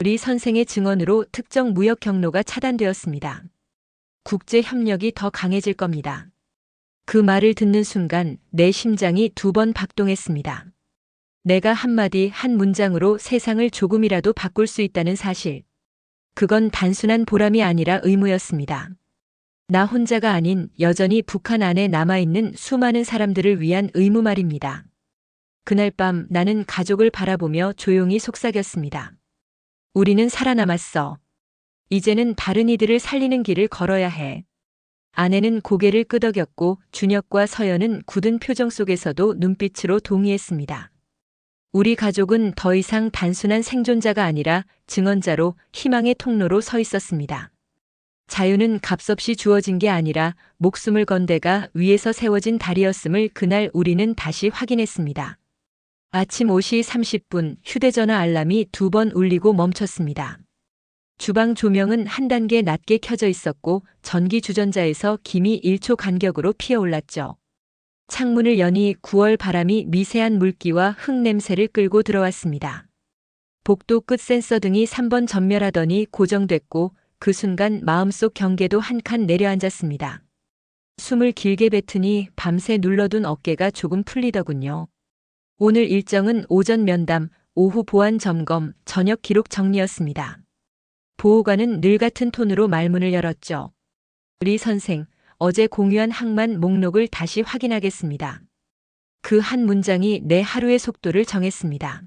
우리 선생의 증언으로 특정 무역 경로가 차단되었습니다. 국제 협력이 더 강해질 겁니다. 그 말을 듣는 순간 내 심장이 2번 박동했습니다. 내가 한마디 한 문장으로 세상을 조금이라도 바꿀 수 있다는 사실. 그건 단순한 보람이 아니라 의무였습니다. 나 혼자가 아닌 여전히 북한 안에 남아있는 수많은 사람들을 위한 의무 말입니다. 그날 밤 나는 가족을 바라보며 조용히 속삭였습니다. 우리는 살아남았어. 이제는 다른 이들을 살리는 길을 걸어야 해. 아내는 고개를 끄덕였고 준혁과 서연은 굳은 표정 속에서도 눈빛으로 동의했습니다. 우리 가족은 더 이상 단순한 생존자가 아니라 증언자로 희망의 통로로 서 있었습니다. 자유는 값없이 주어진 게 아니라 목숨을 건 데가 위에서 세워진 달이었음을 그날 우리는 다시 확인했습니다. 아침 5시 30분 휴대전화 알람이 2번 울리고 멈췄습니다. 주방 조명은 한 단계 낮게 켜져 있었고 전기 주전자에서 김이 1초 간격으로 피어올랐죠. 창문을 여니 9월 바람이 미세한 물기와 흙 냄새를 끌고 들어왔습니다. 복도 끝 센서 등이 3번 전멸하더니 고정됐고 그 순간 마음속 경계도 한 칸 내려앉았습니다. 숨을 길게 뱉으니 밤새 눌러둔 어깨가 조금 풀리더군요. 오늘 일정은 오전 면담, 오후 보안 점검, 저녁 기록 정리였습니다. 보호관은 늘 같은 톤으로 말문을 열었죠. 우리 선생, 어제 공유한 항만 목록을 다시 확인하겠습니다. 그 한 문장이 내 하루의 속도를 정했습니다.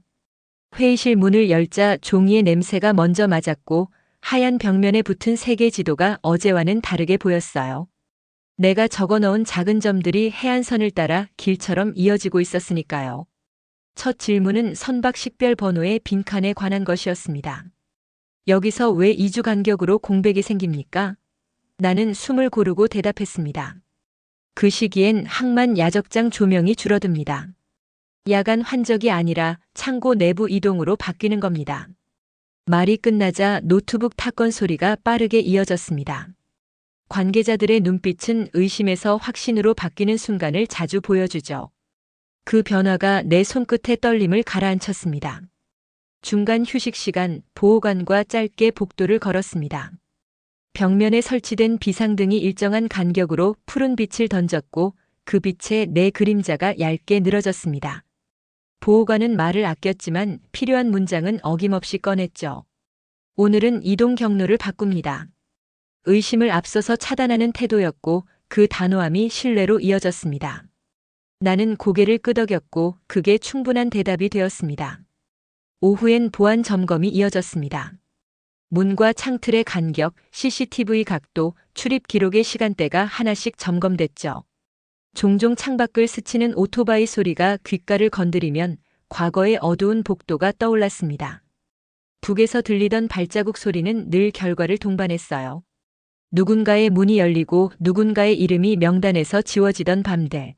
회의실 문을 열자 종이의 냄새가 먼저 맞았고 하얀 벽면에 붙은 세계 지도가 어제와는 다르게 보였어요. 내가 적어넣은 작은 점들이 해안선을 따라 길처럼 이어지고 있었으니까요. 첫 질문은 선박 식별 번호의 빈칸에 관한 것이었습니다. 여기서 왜 2주 간격으로 공백이 생깁니까? 나는 숨을 고르고 대답했습니다. 그 시기엔 항만 야적장 조명이 줄어듭니다. 야간 환적이 아니라 창고 내부 이동으로 바뀌는 겁니다. 말이 끝나자 노트북 타건 소리가 빠르게 이어졌습니다. 관계자들의 눈빛은 의심에서 확신으로 바뀌는 순간을 자주 보여주죠. 그 변화가 내 손끝의 떨림을 가라앉혔습니다. 중간 휴식 시간 보호관과 짧게 복도를 걸었습니다. 벽면에 설치된 비상등이 일정한 간격으로 푸른 빛을 던졌고 그 빛에 내 그림자가 얇게 늘어졌습니다. 보호관은 말을 아꼈지만 필요한 문장은 어김없이 꺼냈죠. 오늘은 이동 경로를 바꿉니다. 의심을 앞서서 차단하는 태도였고 그 단호함이 신뢰로 이어졌습니다. 나는 고개를 끄덕였고 그게 충분한 대답이 되었습니다. 오후엔 보안 점검이 이어졌습니다. 문과 창틀의 간격, CCTV 각도, 출입 기록의 시간대가 하나씩 점검됐죠. 종종 창밖을 스치는 오토바이 소리가 귓가를 건드리면 과거의 어두운 복도가 떠올랐습니다. 북에서 들리던 발자국 소리는 늘 결과를 동반했어요. 누군가의 문이 열리고 누군가의 이름이 명단에서 지워지던 밤들.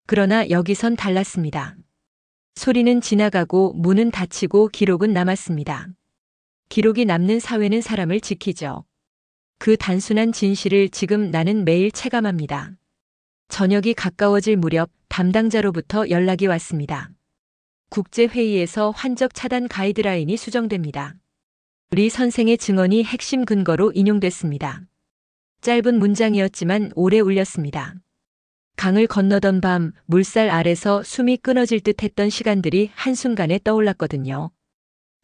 그러나 여기선 달랐습니다. 소리는 지나가고 문은 닫히고 기록은 남았습니다. 기록이 남는 사회는 사람을 지키죠. 그 단순한 진실을 지금 나는 매일 체감합니다. 저녁이 가까워질 무렵 담당자로부터 연락이 왔습니다. 국제회의에서 환적 차단 가이드라인이 수정됩니다. 우리 선생의 증언이 핵심 근거로 인용됐습니다. 짧은 문장이었지만 오래 울렸습니다. 강을 건너던 밤 물살 아래서 숨이 끊어질 듯 했던 시간들이 한순간에 떠올랐거든요.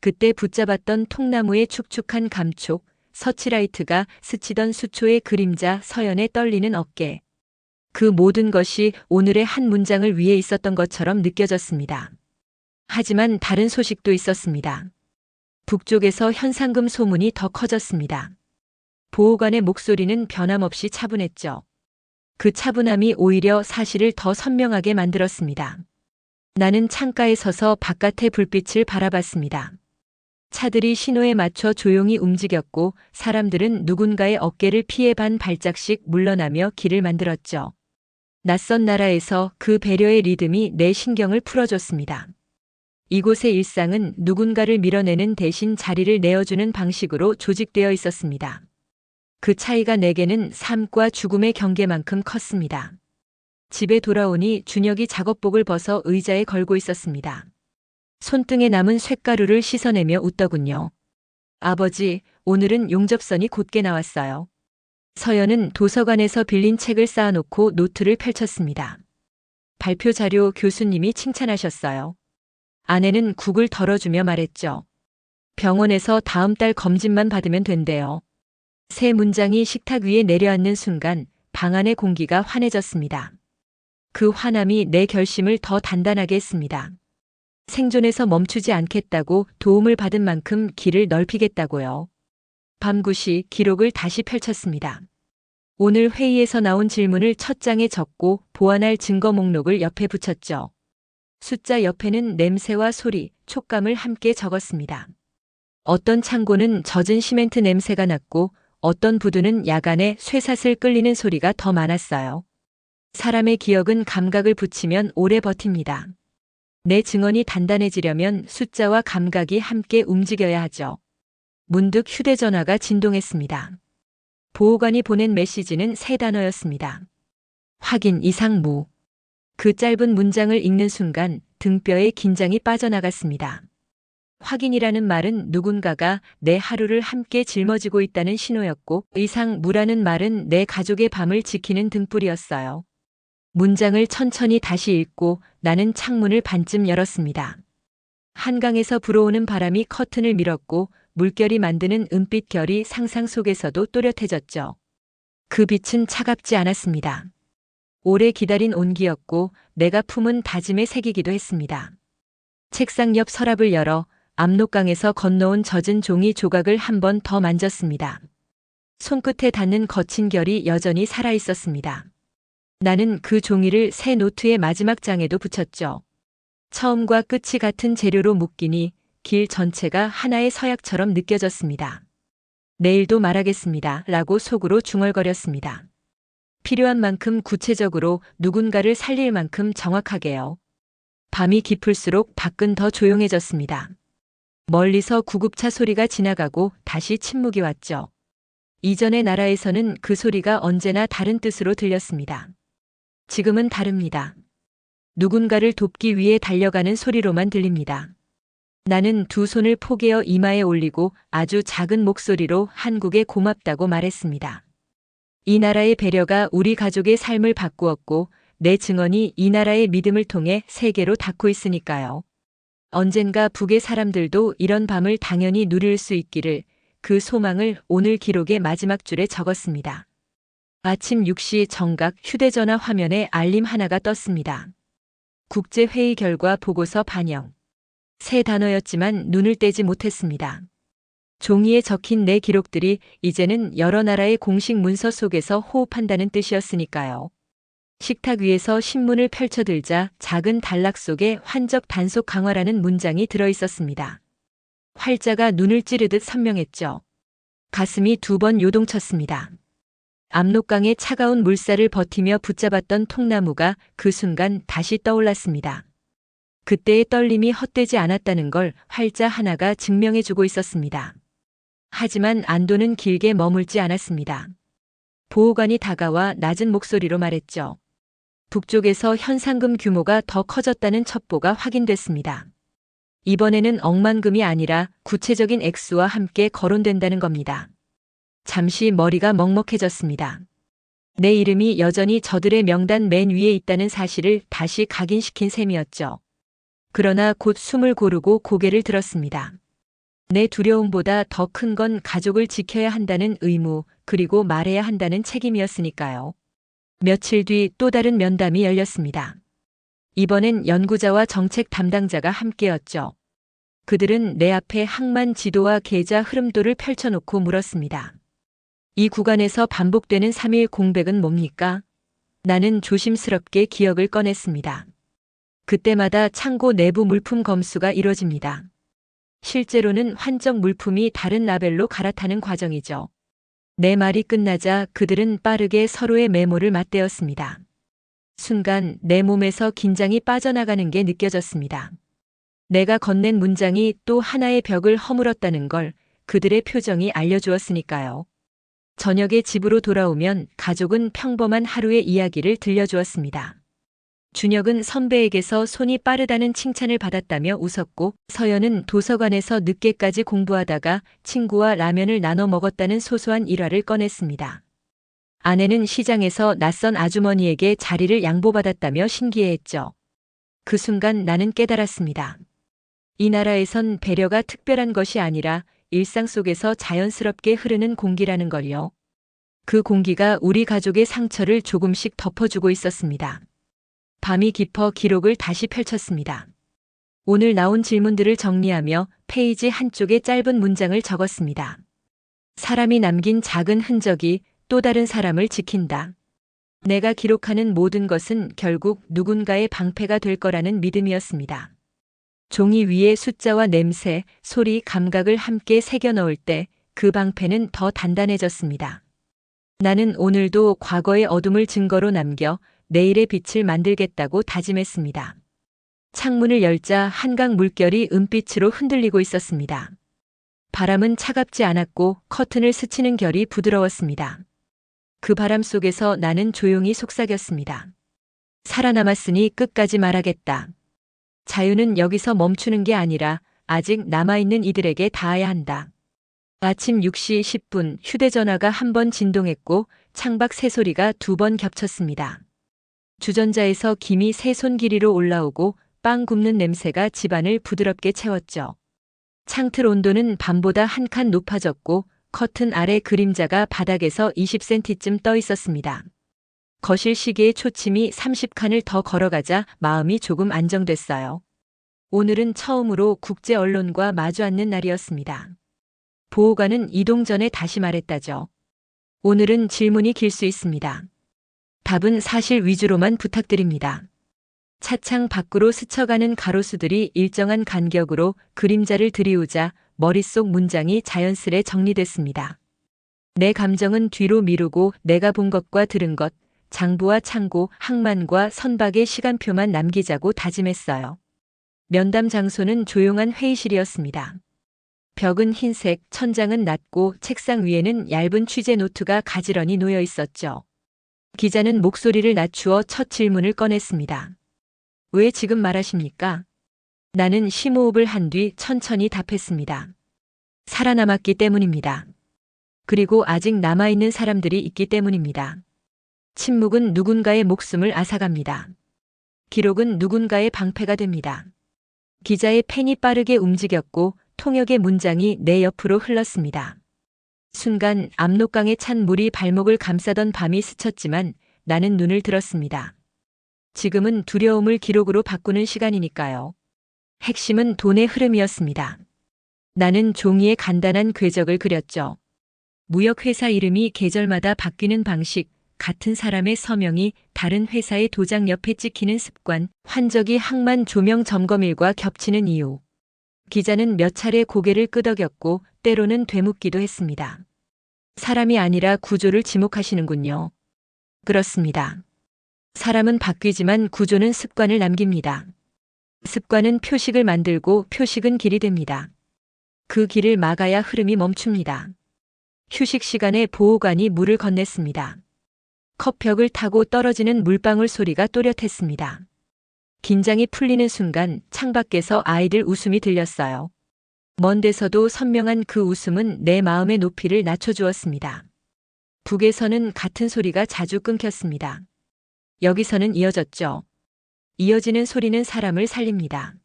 그때 붙잡았던 통나무의 축축한 감촉, 서치라이트가 스치던 수초의 그림자, 서연의 떨리는 어깨. 그 모든 것이 오늘의 한 문장을 위해 있었던 것처럼 느껴졌습니다. 하지만 다른 소식도 있었습니다. 북쪽에서 현상금 소문이 더 커졌습니다. 보호관의 목소리는 변함없이 차분했죠. 그 차분함이 오히려 사실을 더 선명하게 만들었습니다. 나는 창가에 서서 바깥의 불빛을 바라봤습니다. 차들이 신호에 맞춰 조용히 움직였고 사람들은 누군가의 어깨를 피해 반 발짝씩 물러나며 길을 만들었죠. 낯선 나라에서 그 배려의 리듬이 내 신경을 풀어줬습니다. 이곳의 일상은 누군가를 밀어내는 대신 자리를 내어주는 방식으로 조직되어 있었습니다. 그 차이가 내게는 삶과 죽음의 경계만큼 컸습니다. 집에 돌아오니 준혁이 작업복을 벗어 의자에 걸고 있었습니다. 손등에 남은 쇳가루를 씻어내며 웃더군요. 아버지, 오늘은 용접선이 곧게 나왔어요. 서연은 도서관에서 빌린 책을 쌓아놓고 노트를 펼쳤습니다. 발표 자료 교수님이 칭찬하셨어요. 아내는 국을 덜어주며 말했죠. 병원에서 다음 달 검진만 받으면 된대요. 세 문장이 식탁 위에 내려앉는 순간 방 안의 공기가 환해졌습니다. 그 환함이 내 결심을 더 단단하게 했습니다. 생존에서 멈추지 않겠다고 도움을 받은 만큼 길을 넓히겠다고요. 밤 9시 기록을 다시 펼쳤습니다. 오늘 회의에서 나온 질문을 첫 장에 적고 보완할 증거 목록을 옆에 붙였죠. 숫자 옆에는 냄새와 소리, 촉감을 함께 적었습니다. 어떤 창고는 젖은 시멘트 냄새가 났고 어떤 부두는 야간에 쇠사슬 끌리는 소리가 더 많았어요. 사람의 기억은 감각을 붙이면 오래 버팁니다. 내 증언이 단단해지려면 숫자와 감각이 함께 움직여야 하죠. 문득 휴대전화가 진동했습니다. 보호관이 보낸 메시지는 세 단어였습니다. 확인 이상 무. 그 짧은 문장을 읽는 순간 등뼈에 긴장이 빠져나갔습니다. 확인이라는 말은 누군가가 내 하루를 함께 짊어지고 있다는 신호였고 이상 무라는 말은 내 가족의 밤을 지키는 등불이었어요. 문장을 천천히 다시 읽고 나는 창문을 반쯤 열었습니다. 한강에서 불어오는 바람이 커튼을 밀었고 물결이 만드는 은빛 결이 상상 속에서도 또렷해졌죠. 그 빛은 차갑지 않았습니다. 오래 기다린 온기였고 내가 품은 다짐의 색이기도 했습니다. 책상 옆 서랍을 열어 압록강에서 건너온 젖은 종이 조각을 한 번 더 만졌습니다. 손끝에 닿는 거친 결이 여전히 살아있었습니다. 나는 그 종이를 새 노트의 마지막 장에도 붙였죠. 처음과 끝이 같은 재료로 묶이니 길 전체가 하나의 서약처럼 느껴졌습니다. 내일도 말하겠습니다. 라고 속으로 중얼거렸습니다. 필요한 만큼 구체적으로 누군가를 살릴 만큼 정확하게요. 밤이 깊을수록 밖은 더 조용해졌습니다. 멀리서 구급차 소리가 지나가고 다시 침묵이 왔죠. 이전의 나라에서는 그 소리가 언제나 다른 뜻으로 들렸습니다. 지금은 다릅니다. 누군가를 돕기 위해 달려가는 소리로만 들립니다. 나는 두 손을 포개어 이마에 올리고 아주 작은 목소리로 한국에 고맙다고 말했습니다. 이 나라의 배려가 우리 가족의 삶을 바꾸었고 내 증언이 이 나라의 믿음을 통해 세계로 닿고 있으니까요. 언젠가 북의 사람들도 이런 밤을 당연히 누릴 수 있기를 그 소망을 오늘 기록의 마지막 줄에 적었습니다. 아침 6시 정각 휴대전화 화면에 알림 하나가 떴습니다. 국제회의 결과 보고서 반영. 세 단어였지만 눈을 떼지 못했습니다. 종이에 적힌 내 기록들이 이제는 여러 나라의 공식 문서 속에서 호흡한다는 뜻이었으니까요. 식탁 위에서 신문을 펼쳐들자 작은 단락 속에 환적 단속 강화라는 문장이 들어있었습니다. 활자가 눈을 찌르듯 선명했죠. 가슴이 두 번 요동쳤습니다. 압록강의 차가운 물살을 버티며 붙잡았던 통나무가 그 순간 다시 떠올랐습니다. 그때의 떨림이 헛되지 않았다는 걸 활자 하나가 증명해주고 있었습니다. 하지만 안도는 길게 머물지 않았습니다. 보호관이 다가와 낮은 목소리로 말했죠. 북쪽에서 현상금 규모가 더 커졌다는 첩보가 확인됐습니다. 이번에는 억만금이 아니라 구체적인 액수와 함께 거론된다는 겁니다. 잠시 머리가 먹먹해졌습니다. 내 이름이 여전히 저들의 명단 맨 위에 있다는 사실을 다시 각인시킨 셈이었죠. 그러나 곧 숨을 고르고 고개를 들었습니다. 내 두려움보다 더 큰 건 가족을 지켜야 한다는 의무, 그리고 말해야 한다는 책임이었으니까요. 며칠 뒤 또 다른 면담이 열렸습니다. 이번엔 연구자와 정책 담당자가 함께였죠. 그들은 내 앞에 항만 지도와 계좌 흐름도를 펼쳐놓고 물었습니다. 이 구간에서 반복되는 3일 공백은 뭡니까? 나는 조심스럽게 기억을 꺼냈습니다. 그때마다 창고 내부 물품 검수가 이뤄집니다. 실제로는 환적 물품이 다른 라벨로 갈아타는 과정이죠. 내 말이 끝나자 그들은 빠르게 서로의 메모를 맞대었습니다. 순간 내 몸에서 긴장이 빠져나가는 게 느껴졌습니다. 내가 건넨 문장이 또 하나의 벽을 허물었다는 걸 그들의 표정이 알려주었으니까요. 저녁에 집으로 돌아오면 가족은 평범한 하루의 이야기를 들려주었습니다. 준혁은 선배에게서 손이 빠르다는 칭찬을 받았다며 웃었고, 서연은 도서관에서 늦게까지 공부하다가 친구와 라면을 나눠 먹었다는 소소한 일화를 꺼냈습니다. 아내는 시장에서 낯선 아주머니에게 자리를 양보받았다며 신기해했죠. 그 순간 나는 깨달았습니다. 이 나라에선 배려가 특별한 것이 아니라 일상 속에서 자연스럽게 흐르는 공기라는 걸요. 그 공기가 우리 가족의 상처를 조금씩 덮어주고 있었습니다. 밤이 깊어 기록을 다시 펼쳤습니다. 오늘 나온 질문들을 정리하며 페이지 한쪽에 짧은 문장을 적었습니다. 사람이 남긴 작은 흔적이 또 다른 사람을 지킨다. 내가 기록하는 모든 것은 결국 누군가의 방패가 될 거라는 믿음이었습니다. 종이 위에 숫자와 냄새, 소리, 감각을 함께 새겨 넣을 때 그 방패는 더 단단해졌습니다. 나는 오늘도 과거의 어둠을 증거로 남겨 내일의 빛을 만들겠다고 다짐했습니다. 창문을 열자 한강 물결이 은빛으로 흔들리고 있었습니다. 바람은 차갑지 않았고 커튼을 스치는 결이 부드러웠습니다. 그 바람 속에서 나는 조용히 속삭였습니다. 살아남았으니 끝까지 말하겠다. 자유는 여기서 멈추는 게 아니라 아직 남아있는 이들에게 닿아야 한다. 아침 6시 10분 휴대전화가 한 번 진동했고 창밖 새소리가 두 번 겹쳤습니다. 주전자에서 김이 세 손 길이로 올라오고 빵 굽는 냄새가 집안을 부드럽게 채웠죠. 창틀 온도는 밤보다 한 칸 높아졌고 커튼 아래 그림자가 바닥에서 20cm쯤 떠 있었습니다. 거실 시계의 초침이 30칸을 더 걸어가자 마음이 조금 안정됐어요. 오늘은 처음으로 국제 언론과 마주 앉는 날이었습니다. 보호관은 이동 전에 다시 말했다죠. 오늘은 질문이 길 수 있습니다. 답은 사실 위주로만 부탁드립니다. 차창 밖으로 스쳐가는 가로수들이 일정한 간격으로 그림자를 들이우자 머릿속 문장이 자연스레 정리됐습니다. 내 감정은 뒤로 미루고 내가 본 것과 들은 것, 장부와 창고, 항만과 선박의 시간표만 남기자고 다짐했어요. 면담 장소는 조용한 회의실이었습니다. 벽은 흰색, 천장은 낮고 책상 위에는 얇은 취재 노트가 가지런히 놓여 있었죠. 기자는 목소리를 낮추어 첫 질문을 꺼냈습니다. 왜 지금 말하십니까? 나는 심호흡을 한 뒤 천천히 답했습니다. 살아남았기 때문입니다. 그리고 아직 남아있는 사람들이 있기 때문입니다. 침묵은 누군가의 목숨을 앗아갑니다. 기록은 누군가의 방패가 됩니다. 기자의 펜이 빠르게 움직였고 통역의 문장이 내 옆으로 흘렀습니다. 순간 압록강에 찬 물이 발목을 감싸던 밤이 스쳤지만 나는 눈을 들었습니다. 지금은 두려움을 기록으로 바꾸는 시간이니까요. 핵심은 돈의 흐름이었습니다. 나는 종이에 간단한 궤적을 그렸죠. 무역회사 이름이 계절마다 바뀌는 방식, 같은 사람의 서명이 다른 회사의 도장 옆에 찍히는 습관, 환적이 항만 조명 점검일과 겹치는 이유. 기자는 몇 차례 고개를 끄덕였고 때로는 되묻기도 했습니다. 사람이 아니라 구조를 지목하시는군요. 그렇습니다. 사람은 바뀌지만 구조는 습관을 남깁니다. 습관은 표식을 만들고 표식은 길이 됩니다. 그 길을 막아야 흐름이 멈춥니다. 휴식 시간에 보호관이 물을 건넸습니다. 컵벽을 타고 떨어지는 물방울 소리가 또렷했습니다. 긴장이 풀리는 순간 창밖에서 아이들 웃음이 들렸어요. 먼 데서도 선명한 그 웃음은 내 마음의 높이를 낮춰주었습니다. 북에서는 같은 소리가 자주 끊겼습니다. 여기서는 이어졌죠. 이어지는 소리는 사람을 살립니다.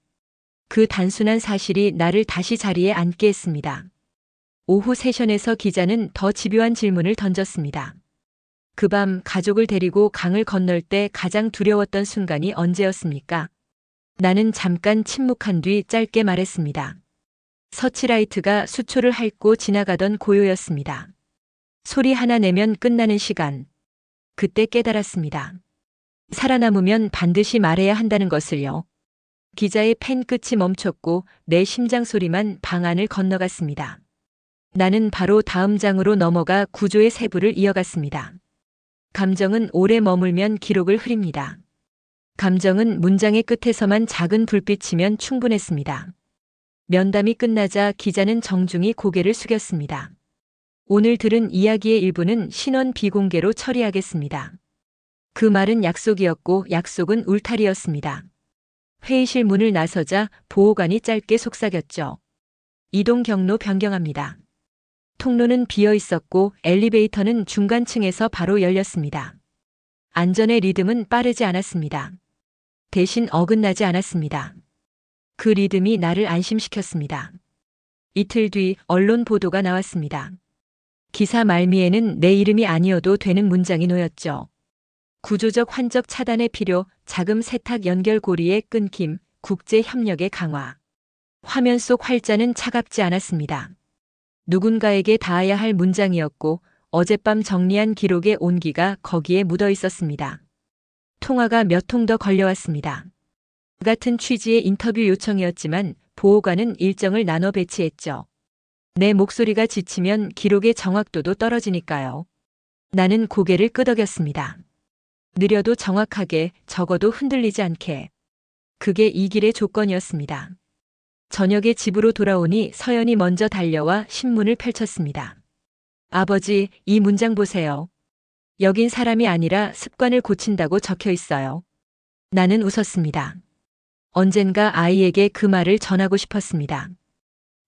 그 단순한 사실이 나를 다시 자리에 앉게 했습니다. 오후 세션에서 기자는 더 집요한 질문을 던졌습니다. 그 밤 가족을 데리고 강을 건널 때 가장 두려웠던 순간이 언제였습니까? 나는 잠깐 침묵한 뒤 짧게 말했습니다. 서치라이트가 수초를 핥고 지나가던 고요였습니다. 소리 하나 내면 끝나는 시간. 그때 깨달았습니다. 살아남으면 반드시 말해야 한다는 것을요. 기자의 펜 끝이 멈췄고 내 심장 소리만 방 안을 건너갔습니다. 나는 바로 다음 장으로 넘어가 구조의 세부를 이어갔습니다. 감정은 오래 머물면 기록을 흐립니다. 감정은 문장의 끝에서만 작은 불빛이면 충분했습니다. 면담이 끝나자 기자는 정중히 고개를 숙였습니다. 오늘 들은 이야기의 일부는 신원 비공개로 처리하겠습니다. 그 말은 약속이었고 약속은 울타리였습니다. 회의실 문을 나서자 보호관이 짧게 속삭였죠. 이동 경로 변경합니다. 통로는 비어 있었고 엘리베이터는 중간층에서 바로 열렸습니다. 안전의 리듬은 빠르지 않았습니다. 대신 어긋나지 않았습니다. 그 리듬이 나를 안심시켰습니다. 이틀 뒤 언론 보도가 나왔습니다. 기사 말미에는 내 이름이 아니어도 되는 문장이 놓였죠. 구조적 환적 차단의 필요, 자금 세탁 연결 고리의 끊김, 국제 협력의 강화. 화면 속 활자는 차갑지 않았습니다. 누군가에게 닿아야 할 문장이었고 어젯밤 정리한 기록의 온기가 거기에 묻어 있었습니다. 통화가 몇 통 더 걸려왔습니다. 같은 취지의 인터뷰 요청이었지만 보호관은 일정을 나눠 배치했죠. 내 목소리가 지치면 기록의 정확도도 떨어지니까요. 나는 고개를 끄덕였습니다. 느려도 정확하게, 적어도 흔들리지 않게. 그게 이 길의 조건이었습니다. 저녁에 집으로 돌아오니 서연이 먼저 달려와 신문을 펼쳤습니다. 아버지, 이 문장 보세요. 여긴 사람이 아니라 습관을 고친다고 적혀 있어요. 나는 웃었습니다. 언젠가 아이에게 그 말을 전하고 싶었습니다.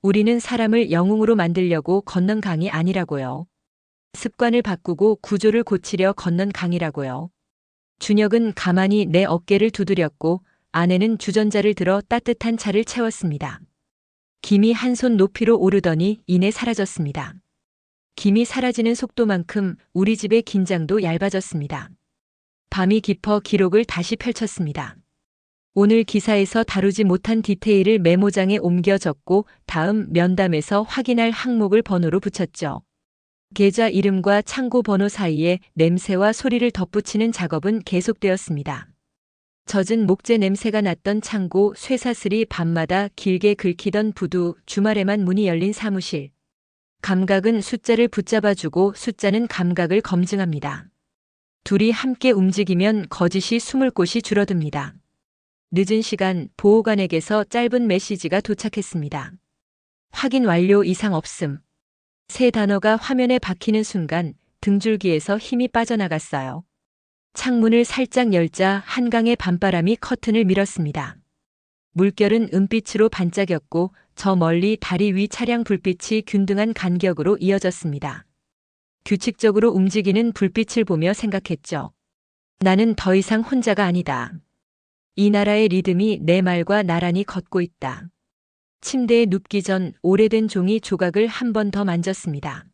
우리는 사람을 영웅으로 만들려고 건넌 강이 아니라고요. 습관을 바꾸고 구조를 고치려 건넌 강이라고요. 준혁은 가만히 내 어깨를 두드렸고 아내는 주전자를 들어 따뜻한 차를 채웠습니다. 김이 한 손 높이로 오르더니 이내 사라졌습니다. 김이 사라지는 속도만큼 우리 집의 긴장도 얇아졌습니다. 밤이 깊어 기록을 다시 펼쳤습니다. 오늘 기사에서 다루지 못한 디테일을 메모장에 옮겨 적고 다음 면담에서 확인할 항목을 번호로 붙였죠. 계좌 이름과 창고 번호 사이에 냄새와 소리를 덧붙이는 작업은 계속되었습니다. 젖은 목재 냄새가 났던 창고, 쇠사슬이 밤마다 길게 긁히던 부두, 주말에만 문이 열린 사무실. 감각은 숫자를 붙잡아주고 숫자는 감각을 검증합니다. 둘이 함께 움직이면 거짓이 숨을 곳이 줄어듭니다. 늦은 시간 보호관에게서 짧은 메시지가 도착했습니다. 확인 완료 이상 없음. 세 단어가 화면에 박히는 순간 등줄기에서 힘이 빠져나갔어요. 창문을 살짝 열자 한강의 밤바람이 커튼을 밀었습니다. 물결은 은빛으로 반짝였고 저 멀리 다리 위 차량 불빛이 균등한 간격으로 이어졌습니다. 규칙적으로 움직이는 불빛을 보며 생각했죠. 나는 더 이상 혼자가 아니다. 이 나라의 리듬이 내 말과 나란히 걷고 있다. 침대에 눕기 전 오래된 종이 조각을 한 번 더 만졌습니다.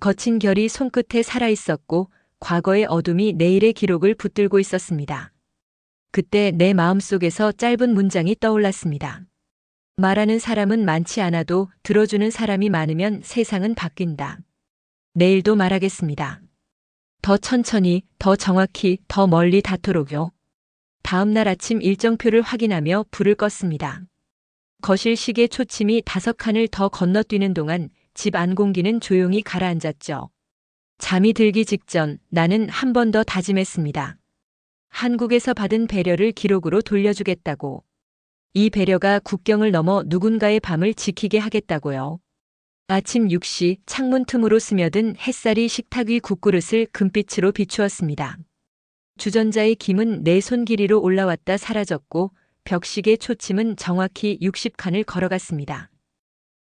거친 결이 손끝에 살아있었고 과거의 어둠이 내일의 기록을 붙들고 있었습니다. 그때 내 마음속에서 짧은 문장이 떠올랐습니다. 말하는 사람은 많지 않아도 들어주는 사람이 많으면 세상은 바뀐다. 내일도 말하겠습니다. 더 천천히, 더 정확히, 더 멀리 닿도록요. 다음 날 아침 일정표를 확인하며 불을 껐습니다. 거실 시계 초침이 5칸을 더 건너뛰는 동안 집 안 공기는 조용히 가라앉았죠. 잠이 들기 직전 나는 한 번 더 다짐했습니다. 한국에서 받은 배려를 기록으로 돌려주겠다고. 이 배려가 국경을 넘어 누군가의 밤을 지키게 하겠다고요. 아침 6시 창문 틈으로 스며든 햇살이 식탁 위 국그릇을 금빛으로 비추었습니다. 주전자의 김은 내 손 길이로 올라왔다 사라졌고 벽시계 초침은 정확히 60칸을 걸어갔습니다.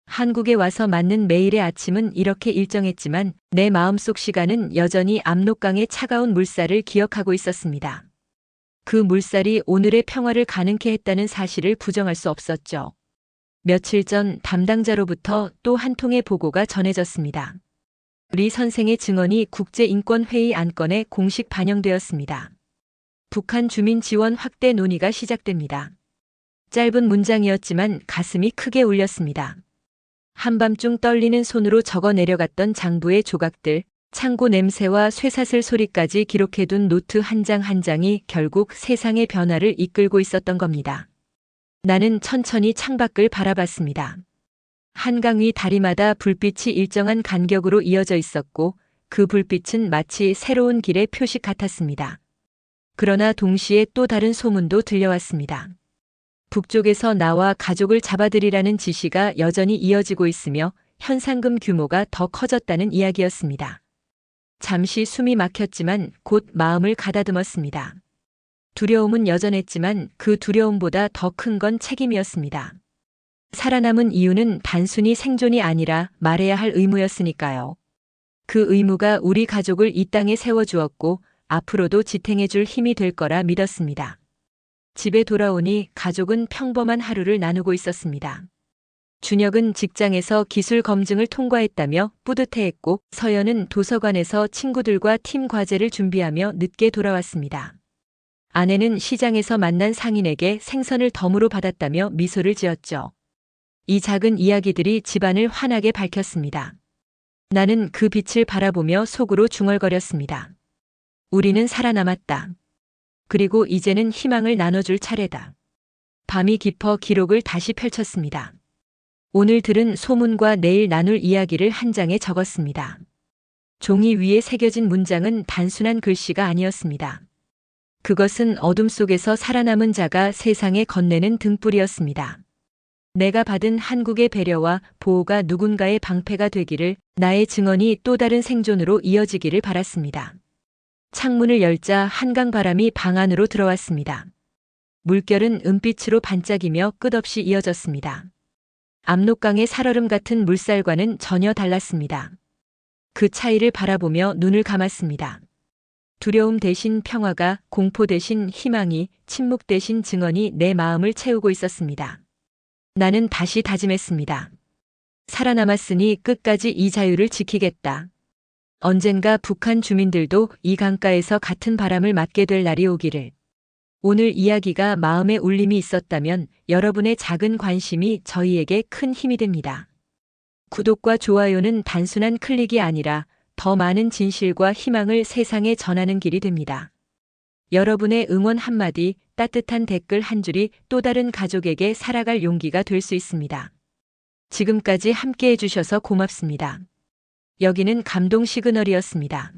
한국에 와서 맞는 매일의 아침은 이렇게 일정했지만 내 마음속 시간은 여전히 압록강의 차가운 물살을 기억하고 있었습니다. 그 물살이 오늘의 평화를 가능케 했다는 사실을 부정할 수 없었죠. 며칠 전 담당자로부터 또 한 통의 보고가 전해졌습니다. 리 선생의 증언이 국제인권회의 안건에 공식 반영되었습니다. 북한 주민 지원 확대 논의가 시작됩니다. 짧은 문장이었지만 가슴이 크게 울렸습니다. 한밤중 떨리는 손으로 적어 내려갔던 장부의 조각들, 창고 냄새와 쇠사슬 소리까지 기록해둔 노트 한 장 한 장이 결국 세상의 변화를 이끌고 있었던 겁니다. 나는 천천히 창밖을 바라봤습니다. 한강 위 다리마다 불빛이 일정한 간격으로 이어져 있었고 그 불빛은 마치 새로운 길의 표식 같았습니다. 그러나 동시에 또 다른 소문도 들려왔습니다. 북쪽에서 나와 가족을 잡아들이라는 지시가 여전히 이어지고 있으며 현상금 규모가 더 커졌다는 이야기였습니다. 잠시 숨이 막혔지만 곧 마음을 가다듬었습니다. 두려움은 여전했지만 그 두려움보다 더 큰 건 책임이었습니다. 살아남은 이유는 단순히 생존이 아니라 말해야 할 의무였으니까요. 그 의무가 우리 가족을 이 땅에 세워주었고 앞으로도 지탱해줄 힘이 될 거라 믿었습니다. 집에 돌아오니 가족은 평범한 하루를 나누고 있었습니다. 준혁은 직장에서 기술 검증을 통과했다며 뿌듯해했고 서연은 도서관에서 친구들과 팀 과제를 준비하며 늦게 돌아왔습니다. 아내는 시장에서 만난 상인에게 생선을 덤으로 받았다며 미소를 지었죠. 이 작은 이야기들이 집안을 환하게 밝혔습니다. 나는 그 빛을 바라보며 속으로 중얼거렸습니다. 우리는 살아남았다. 그리고 이제는 희망을 나눠줄 차례다. 밤이 깊어 기록을 다시 펼쳤습니다. 오늘 들은 소문과 내일 나눌 이야기를 한 장에 적었습니다. 종이 위에 새겨진 문장은 단순한 글씨가 아니었습니다. 그것은 어둠 속에서 살아남은 자가 세상에 건네는 등불이었습니다. 내가 받은 한국의 배려와 보호가 누군가의 방패가 되기를, 나의 증언이 또 다른 생존으로 이어지기를 바랐습니다. 창문을 열자 한강 바람이 방 안으로 들어왔습니다. 물결은 은빛으로 반짝이며 끝없이 이어졌습니다. 압록강의 살얼음 같은 물살과는 전혀 달랐습니다. 그 차이를 바라보며 눈을 감았습니다. 두려움 대신 평화가, 공포 대신 희망이, 침묵 대신 증언이 내 마음을 채우고 있었습니다. 나는 다시 다짐했습니다. 살아남았으니 끝까지 이 자유를 지키겠다. 언젠가 북한 주민들도 이 강가에서 같은 바람을 맞게 될 날이 오기를. 오늘 이야기가 마음에 울림이 있었다면 여러분의 작은 관심이 저희에게 큰 힘이 됩니다. 구독과 좋아요는 단순한 클릭이 아니라 더 많은 진실과 희망을 세상에 전하는 길이 됩니다. 여러분의 응원 한마디, 따뜻한 댓글 한 줄이 또 다른 가족에게 살아갈 용기가 될 수 있습니다. 지금까지 함께 해주셔서 고맙습니다. 여기는 감동 시그널이었습니다.